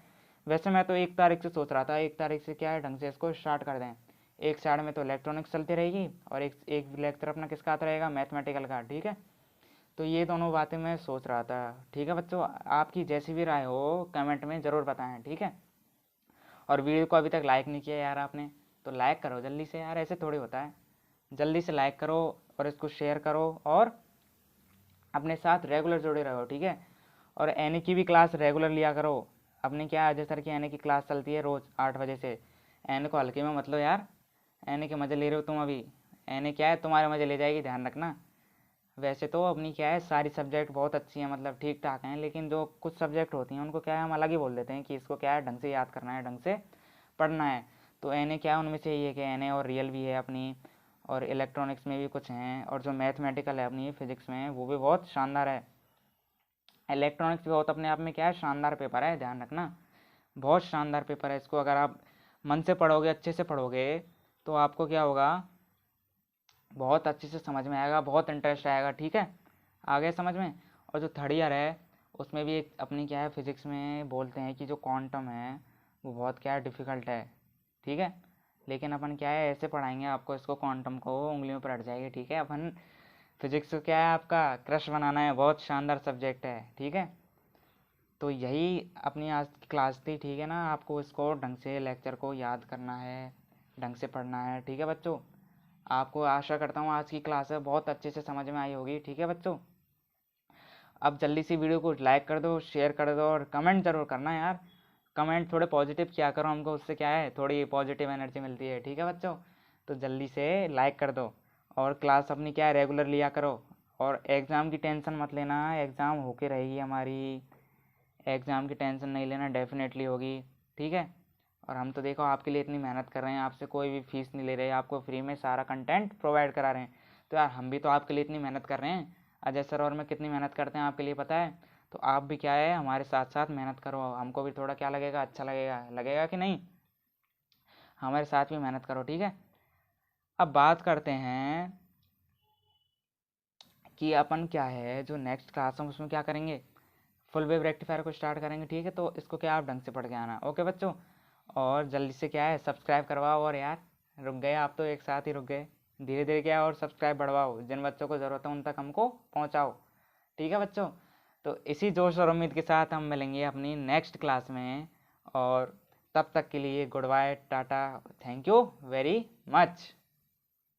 Speaker 1: वैसे मैं तो 1 तारीख से सोच रहा था, 1 तारीख से क्या है ढंग से इसको स्टार्ट कर दें। एक साइड में तो इलेक्ट्रॉनिक्स चलती रहेगी और एक एक लेक्चर अपना किसका आता रहेगा, मैथमेटिकल का। ठीक है। तो ये दोनों बातें मैं सोच रहा था। ठीक है बच्चों, आपकी जैसी भी राय हो कमेंट में ज़रूर बताएं। ठीक है। और वीडियो को अभी तक लाइक नहीं किया यार आपने, तो लाइक करो जल्दी से यार, ऐसे थोड़ी होता है। जल्दी से लाइक करो और इसको शेयर करो और अपने साथ रेगुलर जुड़े रहो। ठीक है। और एन की भी क्लास रेगुलर लिया करो। अपने क्या अजय सर की एन की क्लास चलती है रोज़ 8 बजे से। एन को हल्के में मत लो यार, एन के मज़े ले रहे हो तुम अभी। एन क्या है, तुम्हारे मज़े ले जाएगी, ध्यान रखना। वैसे तो अपनी क्या है सारी सब्जेक्ट बहुत अच्छी हैं, मतलब ठीक ठाक हैं, लेकिन जो कुछ सब्जेक्ट होती हैं उनको क्या है हम अलग ही बोल देते हैं कि इसको क्या है ढंग से याद करना है, ढंग से पढ़ना है। तो एन क्या है उनमें से ये कि एन और रियल भी है अपनी, और इलेक्ट्रॉनिक्स में भी कुछ हैं, और जो मैथमेटिकल है अपनी फिजिक्स में वो भी बहुत शानदार है। इलेक्ट्रॉनिक्स भी बहुत अपने आप में क्या है शानदार पेपर है, ध्यान रखना। बहुत शानदार पेपर है। इसको अगर आप मन से पढ़ोगे, अच्छे से पढ़ोगे, तो आपको क्या होगा, बहुत अच्छे से समझ में आएगा, बहुत इंटरेस्ट आएगा। ठीक है, आ गया समझ में। और जो थर्ड ईयर है उसमें भी एक अपनी क्या है फिजिक्स में बोलते हैं कि जो क्वांटम है वो बहुत क्या है डिफ़िकल्ट है। ठीक है, लेकिन अपन क्या है ऐसे पढ़ाएंगे आपको इसको, क्वांटम को उंगलियों पर अट जाएगी। ठीक है, अपन फिजिक्स को क्या है आपका क्रश बनाना है, बहुत शानदार सब्जेक्ट है। ठीक है, तो यही अपनी आज की क्लास थी। ठीक है ना, आपको इसको ढंग से लेक्चर को याद करना है, ढंग से पढ़ना है। ठीक है बच्चों, आपको आशा करता हूँ आज की क्लास है बहुत अच्छे से समझ में आई होगी। ठीक है बच्चों, अब जल्दी से वीडियो को लाइक कर दो, शेयर कर दो और कमेंट ज़रूर करना यार। कमेंट थोड़े पॉजिटिव किया करो, हमको उससे क्या है थोड़ी पॉजिटिव एनर्जी मिलती है। ठीक है बच्चों, तो जल्दी से लाइक कर दो और क्लास अपनी क्या है रेगुलर लिया करो। और एग्ज़ाम की टेंशन मत लेना, एग्ज़ाम होके रहेगी हमारी, एग्ज़ाम की टेंशन नहीं लेना, डेफिनेटली होगी। ठीक है, और हम तो देखो आपके लिए इतनी मेहनत कर रहे हैं, आपसे कोई भी फीस नहीं ले रहे, आपको फ्री में सारा कंटेंट प्रोवाइड करा रहे हैं। तो यार हम भी तो आपके लिए इतनी मेहनत कर रहे हैं, अजय सर और मैं कितनी मेहनत करते हैं आपके लिए पता है। तो आप भी क्या है हमारे साथ साथ मेहनत करो, हमको भी थोड़ा क्या लगेगा, अच्छा लगेगा, लगेगा कि नहीं। हमारे साथ भी मेहनत करो। ठीक है, अब बात करते हैं कि अपन क्या है जो नेक्स्ट क्लास है उसमें क्या करेंगे, फुल वेव रेक्टिफायर को स्टार्ट करेंगे। ठीक है, तो इसको क्या आप ढंग से पढ़ के आना। ओके बच्चों, और जल्दी से क्या है सब्सक्राइब करवाओ। और यार रुक गए आप तो, एक साथ ही रुक गए, धीरे धीरे क्या है और सब्सक्राइब बढ़वाओ, जिन बच्चों को ज़रूरत है उन तक हमको पहुँचाओ। ठीक है बच्चों, तो इसी जोश और उम्मीद के साथ हम मिलेंगे अपनी नेक्स्ट क्लास में, और तब तक के लिए good bye, tata, thank you very much.